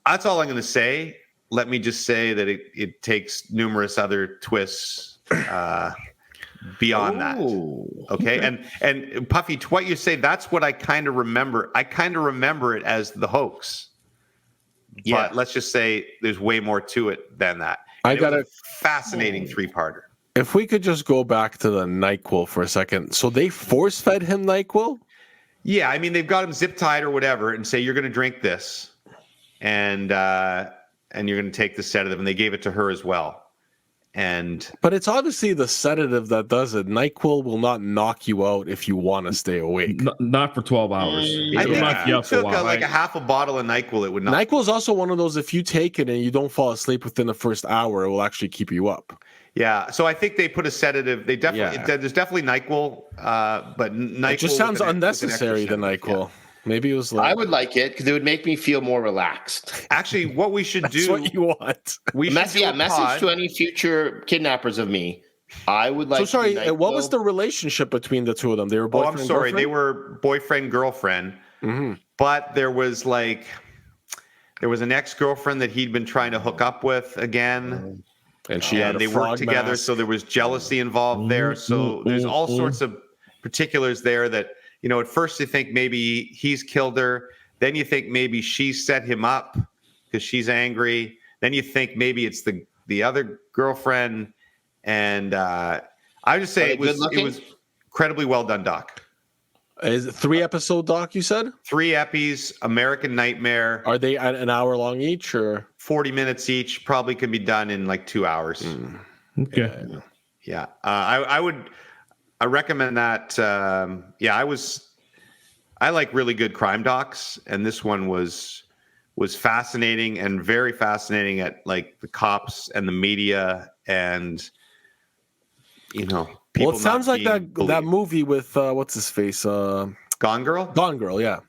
That's all I'm going to say. Let me just say that it takes numerous other twists beyond that. Okay. And Puffy, to what you say, that's what I kind of remember. I kind of remember it as the hoax. Yeah. But let's just say there's way more to it than that. I got a fascinating three-parter. If we could just go back to the NyQuil for a second. So they force-fed him NyQuil? Yeah, I mean, they've got him zip-tied or whatever and say, you're going to drink this. And you're going to take the sedative. And they gave it to her as well. But it's obviously the sedative that does it. NyQuil will not knock you out if you want to stay awake. Not for 12 hours. I think if you took like a half a bottle of NyQuil, it would not. NyQuil is also one of those, if you take it and you don't fall asleep within the first hour, it will actually keep you up. Yeah, so I think they put a sedative. They definitely there's definitely NyQuil, but NyQuil it just sounds unnecessary. The NyQuil. Yeah. Maybe it was like I would like it because it would make me feel more relaxed. Actually, what we should do. What you want. Message to any future kidnappers of me. I would like. So sorry, what was the relationship between the two of them? They were boyfriend. I'm sorry, they were boyfriend girlfriend. Mm-hmm. But there was an ex-girlfriend that he'd been trying to hook up with again. And they worked together, mask. So there was jealousy involved there. So there's all sorts of particulars there that, at first you think maybe he's killed her. Then you think maybe she set him up because she's angry. Then you think maybe it's the other girlfriend. And I would just say it was incredibly well done, doc. Is it 3-episode doc, you said? 3 epis, American Nightmare. Are they at an hour long each or 40 minutes each? Probably can be done in like 2 hours. Okay. Yeah. I recommend that. I like really good crime docs, and this one was fascinating and very fascinating at like the cops and the media and Well, it sounds like that movie with what's his face? Gone Girl? Gone Girl, yeah.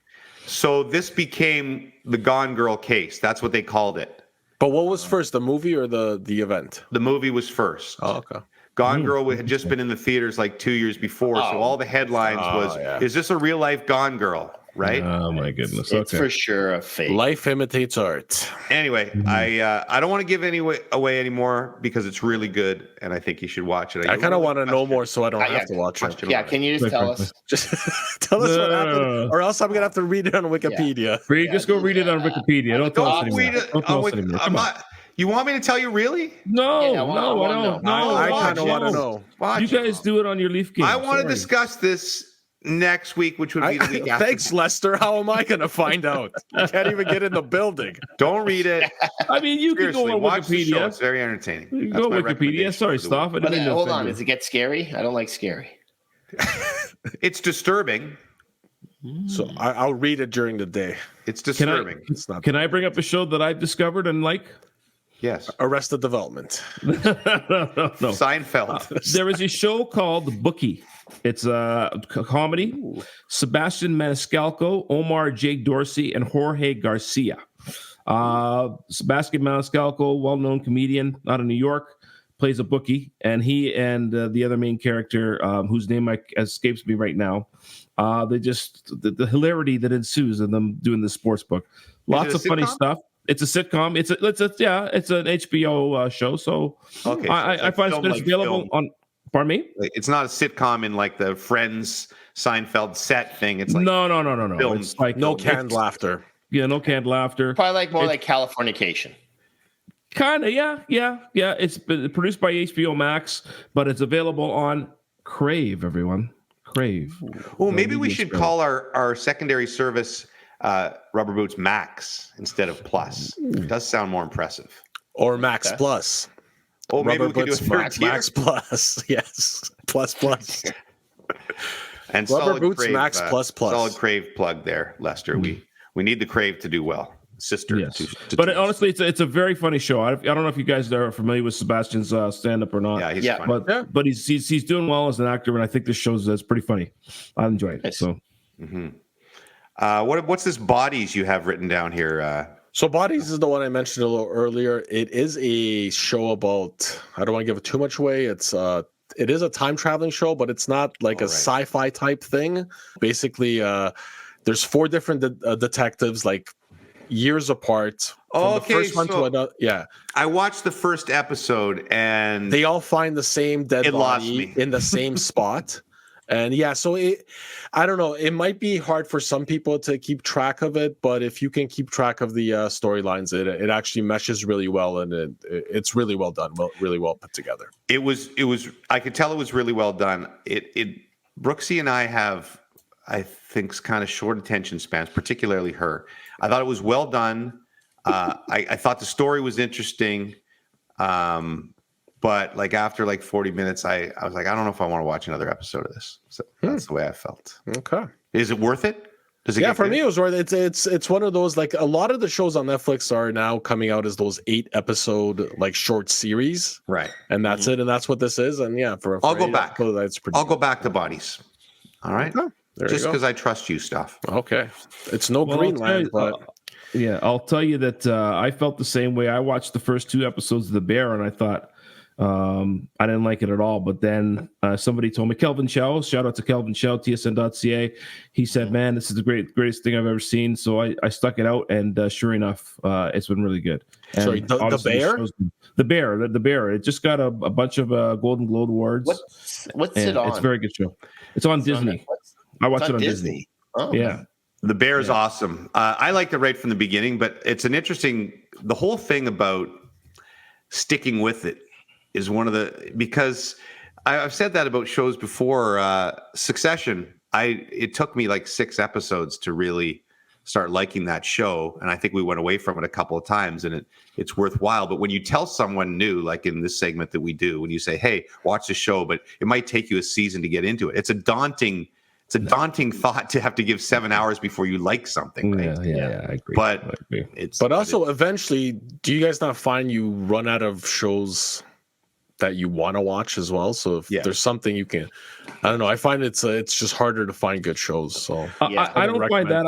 So this became the Gone Girl case. That's what they called it. But what was first, the movie or the event? The movie was first. Oh, okay. Gone Girl had just been in the theaters like 2 years before, so all the headlines is this a real life Gone Girl? Right? Oh my goodness! It's for sure a fake. Life imitates art. Anyway, I don't want to give away anymore because it's really good, and I think you should watch it. I kind of want to know more, so I don't have to watch it. Yeah, can you just tell us? Just tell us what happened, or else I'm gonna have to read it on Wikipedia. Yeah. Just go read it on Wikipedia. Don't tell us anymore. Don't tell us anymore. Come on. You want me to tell you really? No, I don't. I kind of want to know. You guys do it on your Leaf game. I want to discuss this next week, which would be the week after. Thanks, Lester. How am I going to find out? I can't even get in the building. Don't read it. I mean, you can go on watch Wikipedia. The show. It's very entertaining. You can go on Wikipedia. Sorry, Stoff. Hold on. Does it get scary? I don't like scary. It's disturbing. So I'll read it during the day. It's disturbing. Can I bring up a show that I've discovered and like? Yes. Arrested Development. No. Seinfeld. There is a show called Bookie. It's a comedy. Ooh. Sebastian Maniscalco, Omar J. Dorsey, and Jorge Garcia. Sebastian Maniscalco, well-known comedian out of New York, plays a bookie, and he and the other main character, whose name escapes me right now, the hilarity that ensues in them doing the sports book. Lots of funny stuff. It's a sitcom. It's an HBO show. So okay, I find it's available on. Pardon me? It's not a sitcom in like the Friends Seinfeld set thing. It's like no. It's like no canned laughter. Yeah, no canned laughter. Probably like more like Californication. Kind of, yeah. It's been produced by HBO Max, but it's available on Crave. Everyone, Crave. Oh, maybe we should call our secondary service Rubber Boots Max instead of Plus. It does sound more impressive. Or Max Plus. Oh, maybe we could do a third tier. Max Plus, yes, plus. And Rubber solid Boots Crave, Max Plus. Solid Crave plug there, Lester. We need the Crave to do well. Sister. Yes. But honestly, it's a very funny show. I don't know if you guys are familiar with Sebastian's stand-up or not. Yeah, he's funny. But he's doing well as an actor, and I think this show's that's pretty funny. I enjoy it. So, what's this Bodies you have written down here? So Bodies is the one I mentioned a little earlier. It is a show about. I don't want to give it too much away. It is a time traveling show, but it's not like a sci-fi type thing. Basically, there's 4 different detectives, like years apart. From the first one to another. Yeah, I watched the first episode, and they all find the same dead body in the same spot. And yeah, so I don't know. It might be hard for some people to keep track of it, but if you can keep track of the storylines, it actually meshes really well, and it's really well done, really well put together. It was. I could tell it was really well done. Brooksy and I have, I think, kind of short attention spans, particularly her. I thought it was well done. I thought the story was interesting. But like after like 40 minutes, I was like, I don't know if I want to watch another episode of this. So that's the way I felt. Okay. Is it worth it? Does it? Yeah, for me it was worth it. It's one of those, like, a lot of the shows on Netflix are now coming out as those 8-episode like short series. Right. And that's it. And that's what this is. And yeah, I'll go back. I'll go back to Bodies. All right. Okay. Just because I trust you, Stoff. Okay. It's no Greenland, but yeah, I'll tell you that I felt the same way. I watched the first 2 episodes of The Bear, and I thought I didn't like it at all. But then somebody told me, Kelvin Chow, shout out to Kelvin Chow, tsn.ca. He said, man, this is the greatest thing I've ever seen. So I stuck it out, and sure enough, it's been really good. And sorry, the Bear? The Bear. It just got a bunch of Golden Globe awards. What's it on? It's a very good show. It's on Disney. I watch it on Disney. Oh, yeah. The Bear is awesome. I liked it right from the beginning, but it's an interesting, the whole thing about sticking with it is one of the, because I've said that about shows before. Succession, it took me like 6 episodes to really start liking that show, and I think we went away from it a couple of times, and it's worthwhile. But when you tell someone new, like in this segment that we do, when you say, hey, watch the show, but it might take you a season to get into it, it's a daunting thought to have to give 7 hours before you like something, right? Yeah, I agree. But also eventually, do you guys not find you run out of shows that you want to watch as well? So if there's something you can, I don't know, I find it's just harder to find good shows. So I don't find that.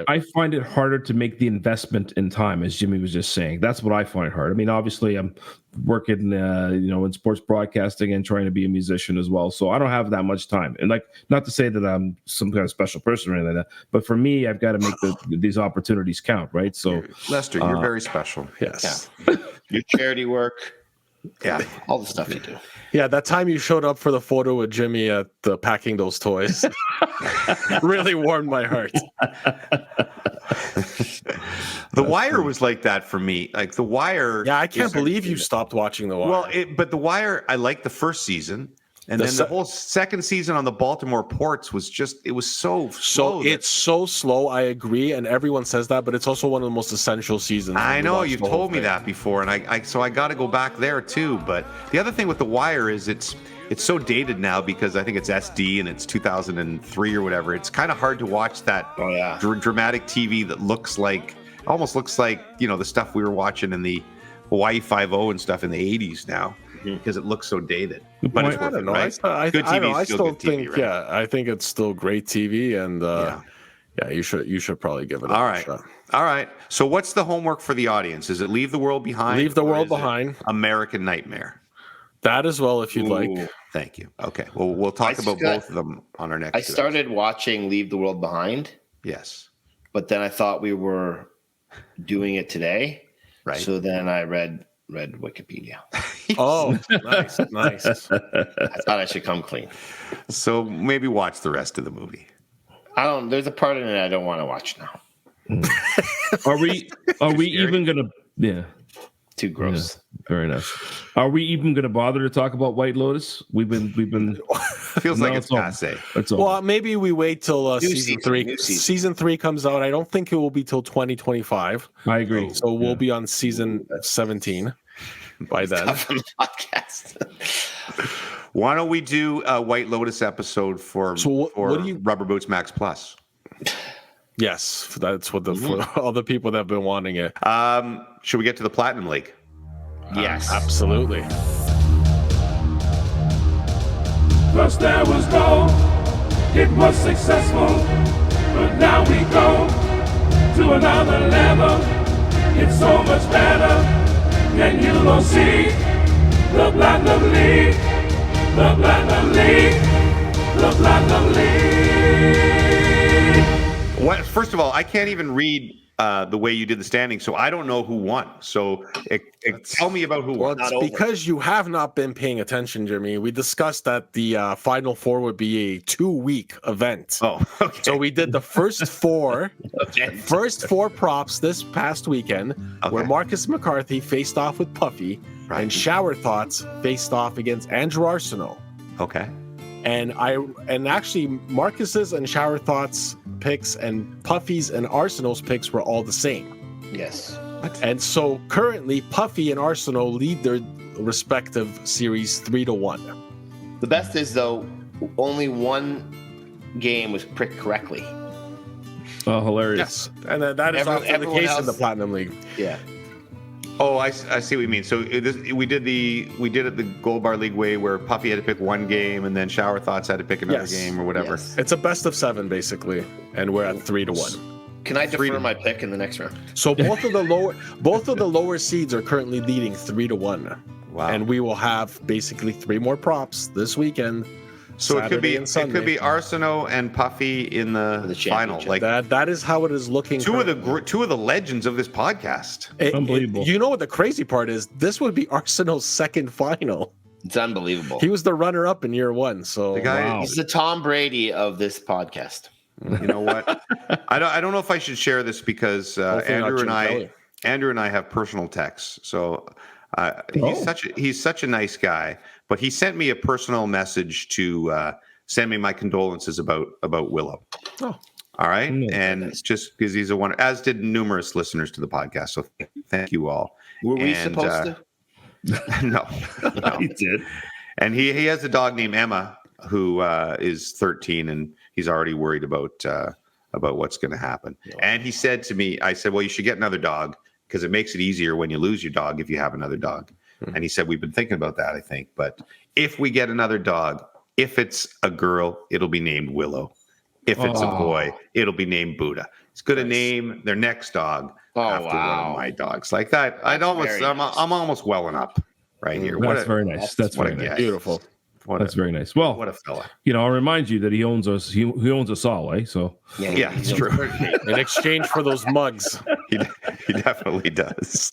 I find it harder to make the investment in time, as Jimmy was just saying. That's what I find hard. I mean, obviously I'm working in sports broadcasting and trying to be a musician as well, so I don't have that much time. And like, not to say that I'm some kind of special person or anything like that, but for me, I've got to make these opportunities count, right? So Lester, you're very special. Yes. Yeah. Your charity work. Yeah, all the stuff you do. Yeah, that time you showed up for the photo with Jimmy at packing those toys really warmed my heart. The Wire was like that for me. Like The Wire. Yeah, I can't believe you stopped watching The Wire. Well, but The Wire, I liked the first season. And then the whole second season on the Baltimore ports was it was so slow. It's so slow, I agree, and everyone says that, but it's also one of the most essential seasons. I know, you've told me that before, and I got to go back there too. But the other thing with The Wire is it's so dated now because I think it's SD and it's 2003 or whatever. It's kind of hard to watch that dramatic TV that almost looks like, the stuff we were watching in the Hawaii Five-0 and stuff in the 80s now. Because it looks so dated, but it's worth it, right? Good TV is still good TV, right? Yeah, I think it's still great TV, and you should probably give it a shot. All right. So, what's the homework for the audience? Is it Leave the World Behind? Leave the World Behind. American Nightmare. That as well, if you'd like. Thank you. Okay. Well, we'll talk about both of them on our next. I started watching Leave the World Behind. Yes. But then I thought we were doing it today. Right. So then I read Wikipedia. Oh, nice. I thought I should come clean. So maybe watch the rest of the movie. There's a part in it I don't want to watch now. Are we even gonna? Yeah. Too gross. Yeah, very nice. Are we even gonna bother to talk about White Lotus? We've been. Feels like it's passe. Well, maybe we wait till season 3. Season 3 comes out. I don't think it will be till 2025. I agree. So we'll be on season 17 by then. Podcast. Why don't we do a White Lotus episode for Rubber Boots Max Plus? Yes, that's what for all the people that have been wanting it. Should we get to the Platinum League? Yes, absolutely. First there was gold, it was successful, but now we go to another level. It's so much better, and you don't see the Platinum League, the Platinum League, the Platinum League. First of all, I can't even read the way you did the standing, so I don't know who won. So tell me about who won. Well, it's because you have not been paying attention, Jimmy. We discussed that the Final Four would be a 2-week event. Oh, okay. So we did the first four props this past weekend, where Marcus McCarthy faced off with Puffy, and Shower Thoughts faced off against Andrew Arsenault. Okay. And actually Marcus's and Shower Thoughts picks and Puffy's and Arsenault's picks were all the same. Yes. And so currently Puffy and Arsenault lead their respective series 3-1. The best is though, only one game was picked correctly. Oh, hilarious! Yes, and that is often the case in the Platinum League. Yeah. Oh, I see what you mean. So we did it the Gold Bar League way, where Puffy had to pick one game, and then Shower Thoughts had to pick another game or whatever. Yes. It's a best of 7 basically, and we're at 3-1. Can I defer my pick in the next round? So both of the lower seeds are currently leading 3-1. Wow! And we will have basically 3 more props this weekend. So Saturday it could be Arsenault and Puffy in the final. Like that is how it is looking. Two of the legends of this podcast. Unbelievable. You know what the crazy part is? This would be Arsenault's second final. It's unbelievable. He was the runner-up in year 1. So the guy, he's the Tom Brady of this podcast. You know what? I don't know if I should share this because Andrew and I have personal texts. So he's such a nice guy. But he sent me a personal message to send me my condolences about Willow. Oh, all right, and just because he's a wonder, as did numerous listeners to the podcast. So thank you all. Were we supposed to? No, he did. And he has a dog named Emma who is 13, and he's already worried about what's going to happen. Yeah. And he said to me, I said, well, you should get another dog because it makes it easier when you lose your dog if you have another dog. And he said, we've been thinking about that, I think. But if we get another dog, if it's a girl, it'll be named Willow. If it's a boy, it'll be named Buddha. He's going to name their next dog after one of my dogs. Like that. I'm almost welling up right here. That's very nice. That's very nice. Beautiful. That's very nice. Well, what a fella. I'll remind you that he owns us. He owns us all, eh? So yeah, it's true. In exchange for those mugs, he definitely does.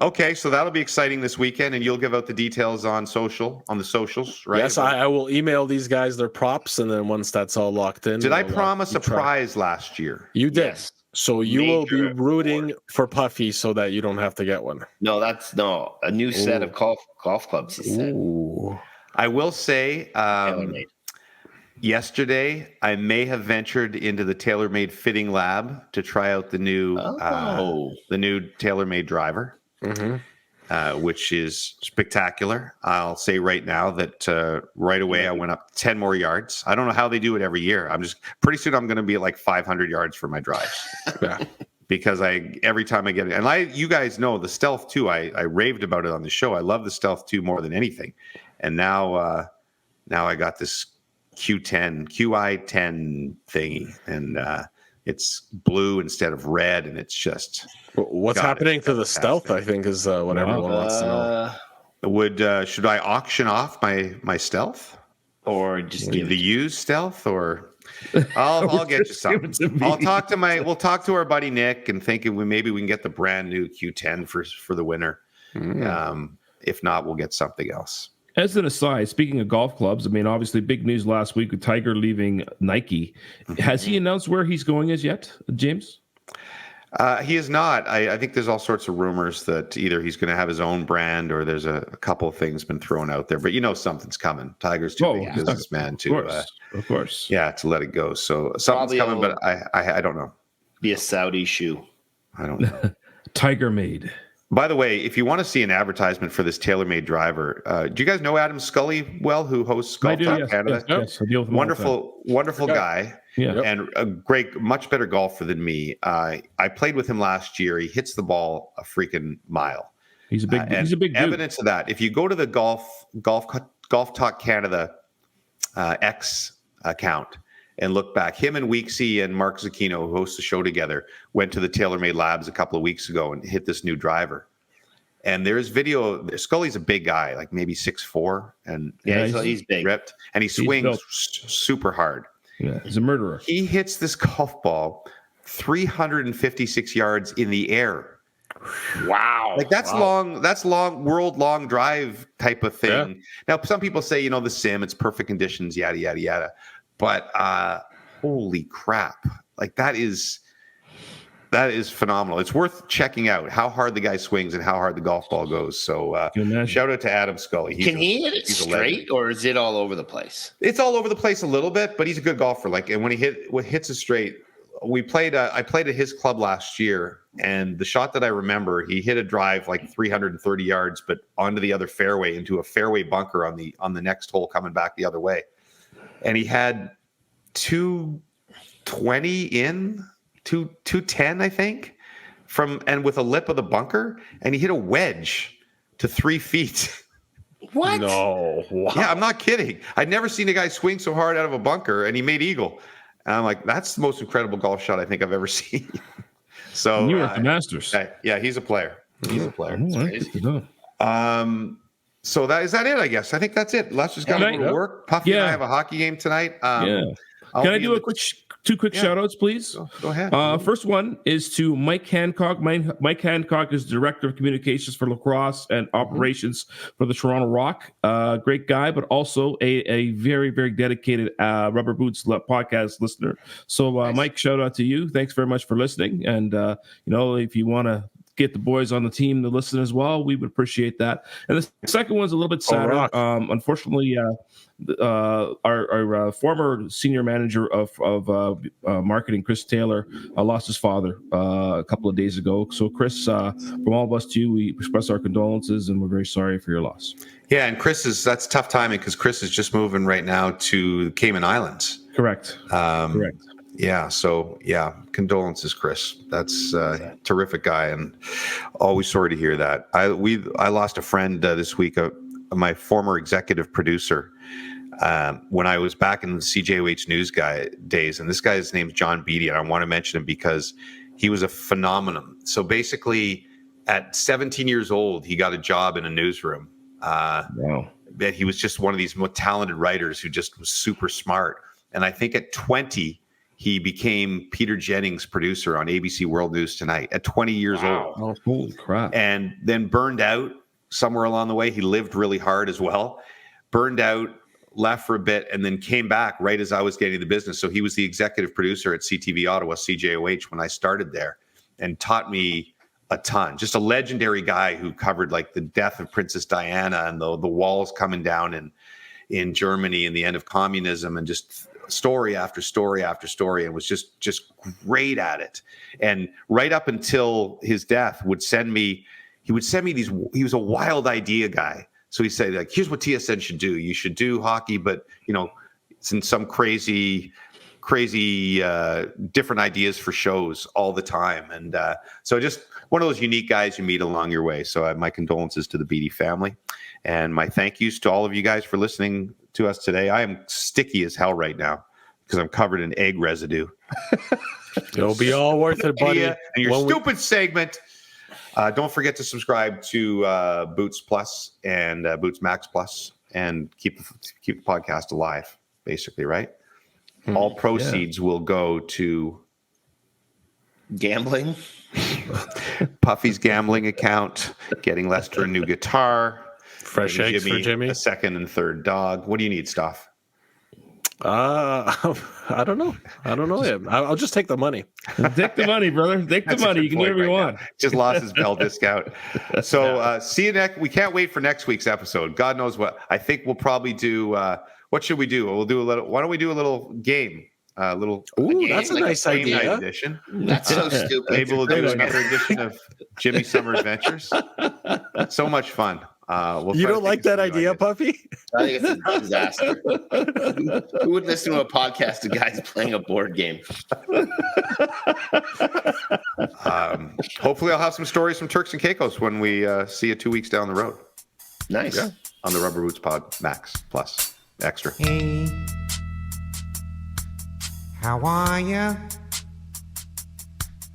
Okay, so that'll be exciting this weekend, and you'll give out the details on the socials, right? Yes, I will email these guys their props, and then once that's all locked in. Did I promise a prize last year? You did. Yes. So you will be rooting for Puffy so that you don't have to get one. No, a new set of golf clubs. He said. I will say, yesterday I may have ventured into the TaylorMade fitting lab to try out the new TaylorMade driver, which is spectacular. I'll say right now that right away I went up 10 more yards. I don't know how they do it every year. Pretty soon I'm going to be at like 500 yards for my drives. Yeah. Because every time I get it, and you guys know the Stealth 2, I raved about it on the show. I love the Stealth 2 more than anything. And now I got this QI10 thingy, and it's blue instead of red, and it's just what's happening to the Stealth, I think, is what everyone wants to know. Should I auction off my stealth, or just the used stealth, or I'll get you something. We'll talk to our buddy Nick and maybe we can get the brand new Q10 for the winner. If not, we'll get something else. As an aside, speaking of golf clubs, I mean, obviously big news last week with Tiger leaving Nike. Has he announced where he's going as yet, James? He is not. I think there's all sorts of rumors that either he's going to have his own brand or there's a couple of things been thrown out there. But something's coming. Tiger's too big a businessman to, of course, to let it go. So something's coming, but I don't know. Be a Saudi shoe. I don't know. Tiger made. By the way, if you want to see an advertisement for this TaylorMade driver, do you guys know Adam Scully well, who hosts Golf Talk Canada? Yes, I deal with him wonderful guy. Yeah. And a much better golfer than me. I played with him last year. He hits the ball a freaking mile. He's a big dude. Evidence of that. If you go to the Golf Talk Canada X account and look back, him and Weeksy and Mark Zucchino, who host the show together, went to the TaylorMade Labs a couple of weeks ago and hit this new driver. And there's video. Scully's a big guy, like maybe 6'4", and he's big, ripped, and he swings super hard. Yeah, he's a murderer. He hits this golf ball 356 yards in the air. Wow. Like that's long, world long drive type of thing. Yeah. Now, some people say, the sim, it's perfect conditions, yada, yada, yada. But holy crap. Like that is phenomenal. It's worth checking out how hard the guy swings and how hard the golf ball goes. So shout out to Adam Scully. Can he hit it straight or is it all over the place? It's all over the place a little bit, but he's a good golfer. And when he hits it straight, I played at his club last year, and the shot that I remember, he hit a drive like 330 yards, but onto the other fairway into a fairway bunker on the next hole coming back the other way. And he had 220 in, 210, I think, and with a lip of the bunker, and he hit a wedge to 3 feet. What? No. Wow. Yeah, I'm not kidding. I'd never seen a guy swing so hard out of a bunker, and he made eagle. And I'm like, that's the most incredible golf shot I think I've ever seen. So you were at the Masters. Yeah, he's a player. He's a player. So is that it? I guess I think that's it. Let's just go to work. Puffy and I have a hockey game tonight. Can I do two quick shout outs, please? Go ahead. First one is to Mike Hancock. Mike Hancock is Director of Communications for lacrosse and operations for the Toronto Rock. Great guy, but also a very, very dedicated Rubber Boots podcast listener. So, Mike, shout out to you. Thanks very much for listening. And, if you want to get the boys on the team to listen as well, we would appreciate that. And the second one's a little bit sadder. Unfortunately, our former senior manager of marketing, Chris Taylor, lost his father a couple of days ago. So, Chris, from all of us to you, we express our condolences, and we're very sorry for your loss. Yeah, and that's tough timing because Chris is just moving right now to Cayman Islands. Correct. Correct. Yeah. So, condolences, Chris. That's a terrific guy, and always sorry to hear that. I lost a friend this week, my former executive producer, when I was back in the CJOH news days, and this guy's name's John Beatty, and I want to mention him because he was a phenomenon. So basically, at 17 years old, he got a job in a newsroom. Wow. But he was just one of these more talented writers who just was super smart. And I think at 20, he became Peter Jennings' producer on ABC World News Tonight at 20 years old. Oh, holy crap. And then burned out somewhere along the way. He lived really hard as well. Burned out, left for a bit, and then came back right as I was getting the business. So he was the executive producer at CTV Ottawa, CJOH, when I started there, and taught me a ton. Just a legendary guy who covered like the death of Princess Diana and the walls coming down in Germany and the end of communism, and just story after story after story, and was just great at it. And right up until his death, he would send me these. He was a wild idea guy. So he said, like, here's what TSN should do. You should do hockey, but it's in some crazy different ideas for shows all the time. And so just one of those unique guys you meet along your way. So my condolences to the Beatty family, and my thank yous to all of you guys for listening to us today. I am sticky as hell right now because I'm covered in egg residue. It'll be all worth it, buddy. And your stupid segment. Don't forget to subscribe to Boots Plus and Boots Max Plus, and keep the podcast alive. Basically, right? All proceeds will go to gambling. Puffy's gambling account, getting Lester a new guitar, fresh eggs for Jimmy, a second and third dog. What do you need, Stoff? I don't know. Yet. I'll just take the money. Take the money, brother. Take the money. You can do whatever you want. Just lost his bell discount. So see you next. We can't wait for next week's episode. God knows what. I think we'll probably do. What should we do? We'll do a little. Why don't we do a little game? Ooh, that's a nice idea. Edition. That's so stupid. Maybe we'll do another edition of Jimmy Summer Adventures. So much fun. You don't like that idea, Puffy? I think it's a disaster. Who would listen to a podcast of guys playing a board game? Hopefully, I'll have some stories from Turks and Caicos when we see you 2 weeks down the road. Nice. Yeah. On the Rubber Boots Pod Max Plus Extra. Hey, how are you?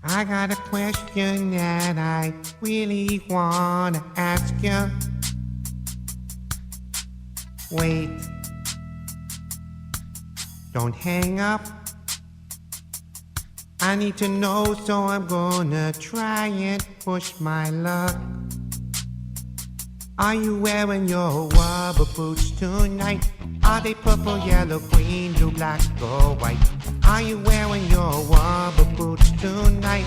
I got a question that I really wanna ask you. Wait, don't hang up. I need to know, so I'm gonna try and push my luck. Are you wearing your rubber boots tonight? Are they purple, yellow, green, blue, black, or white? Are you wearing your rubber boots tonight?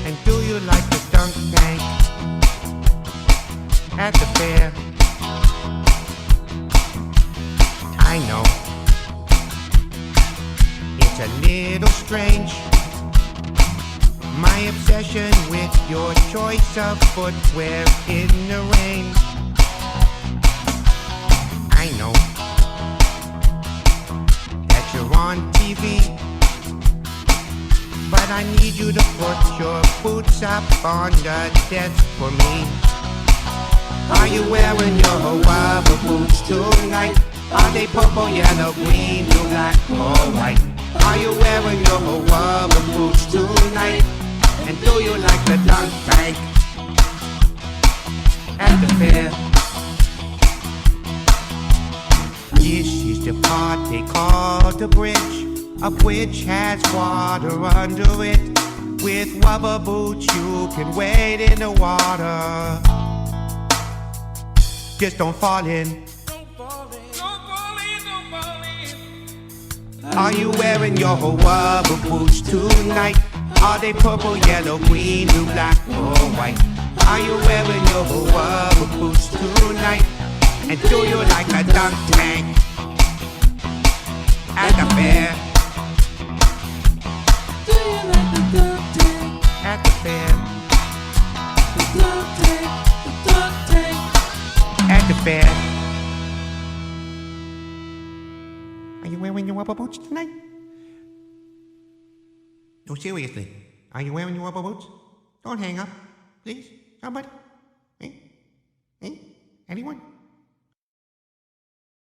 And do you like the dunk tank at the fair? I know it's a little strange, my obsession with your choice of footwear in the rain. I know that you're on TV, but I need you to put your boots up on the desk for me. Are you wearing your rubber boots tonight? Are they purple, yellow, green, blue, black, or white? Are you wearing your rubber boots tonight? And do you like the dunk tank at the fair? This is the part they call the bridge. A bridge has water under it. With rubber boots you can wade in the water. Just don't fall in. Are you wearing your rubber boots tonight? Are they purple, yellow, green, blue, black, or white? Are you wearing your rubber boots tonight? And do you like a dunk tank at the fair? Do you like the dunk tank at the fair? The dunk tank at the fair. Are you wearing your rubber boots tonight? No, seriously. Are you wearing your rubber boots? Don't hang up, please. Somebody. Hey? Anyone?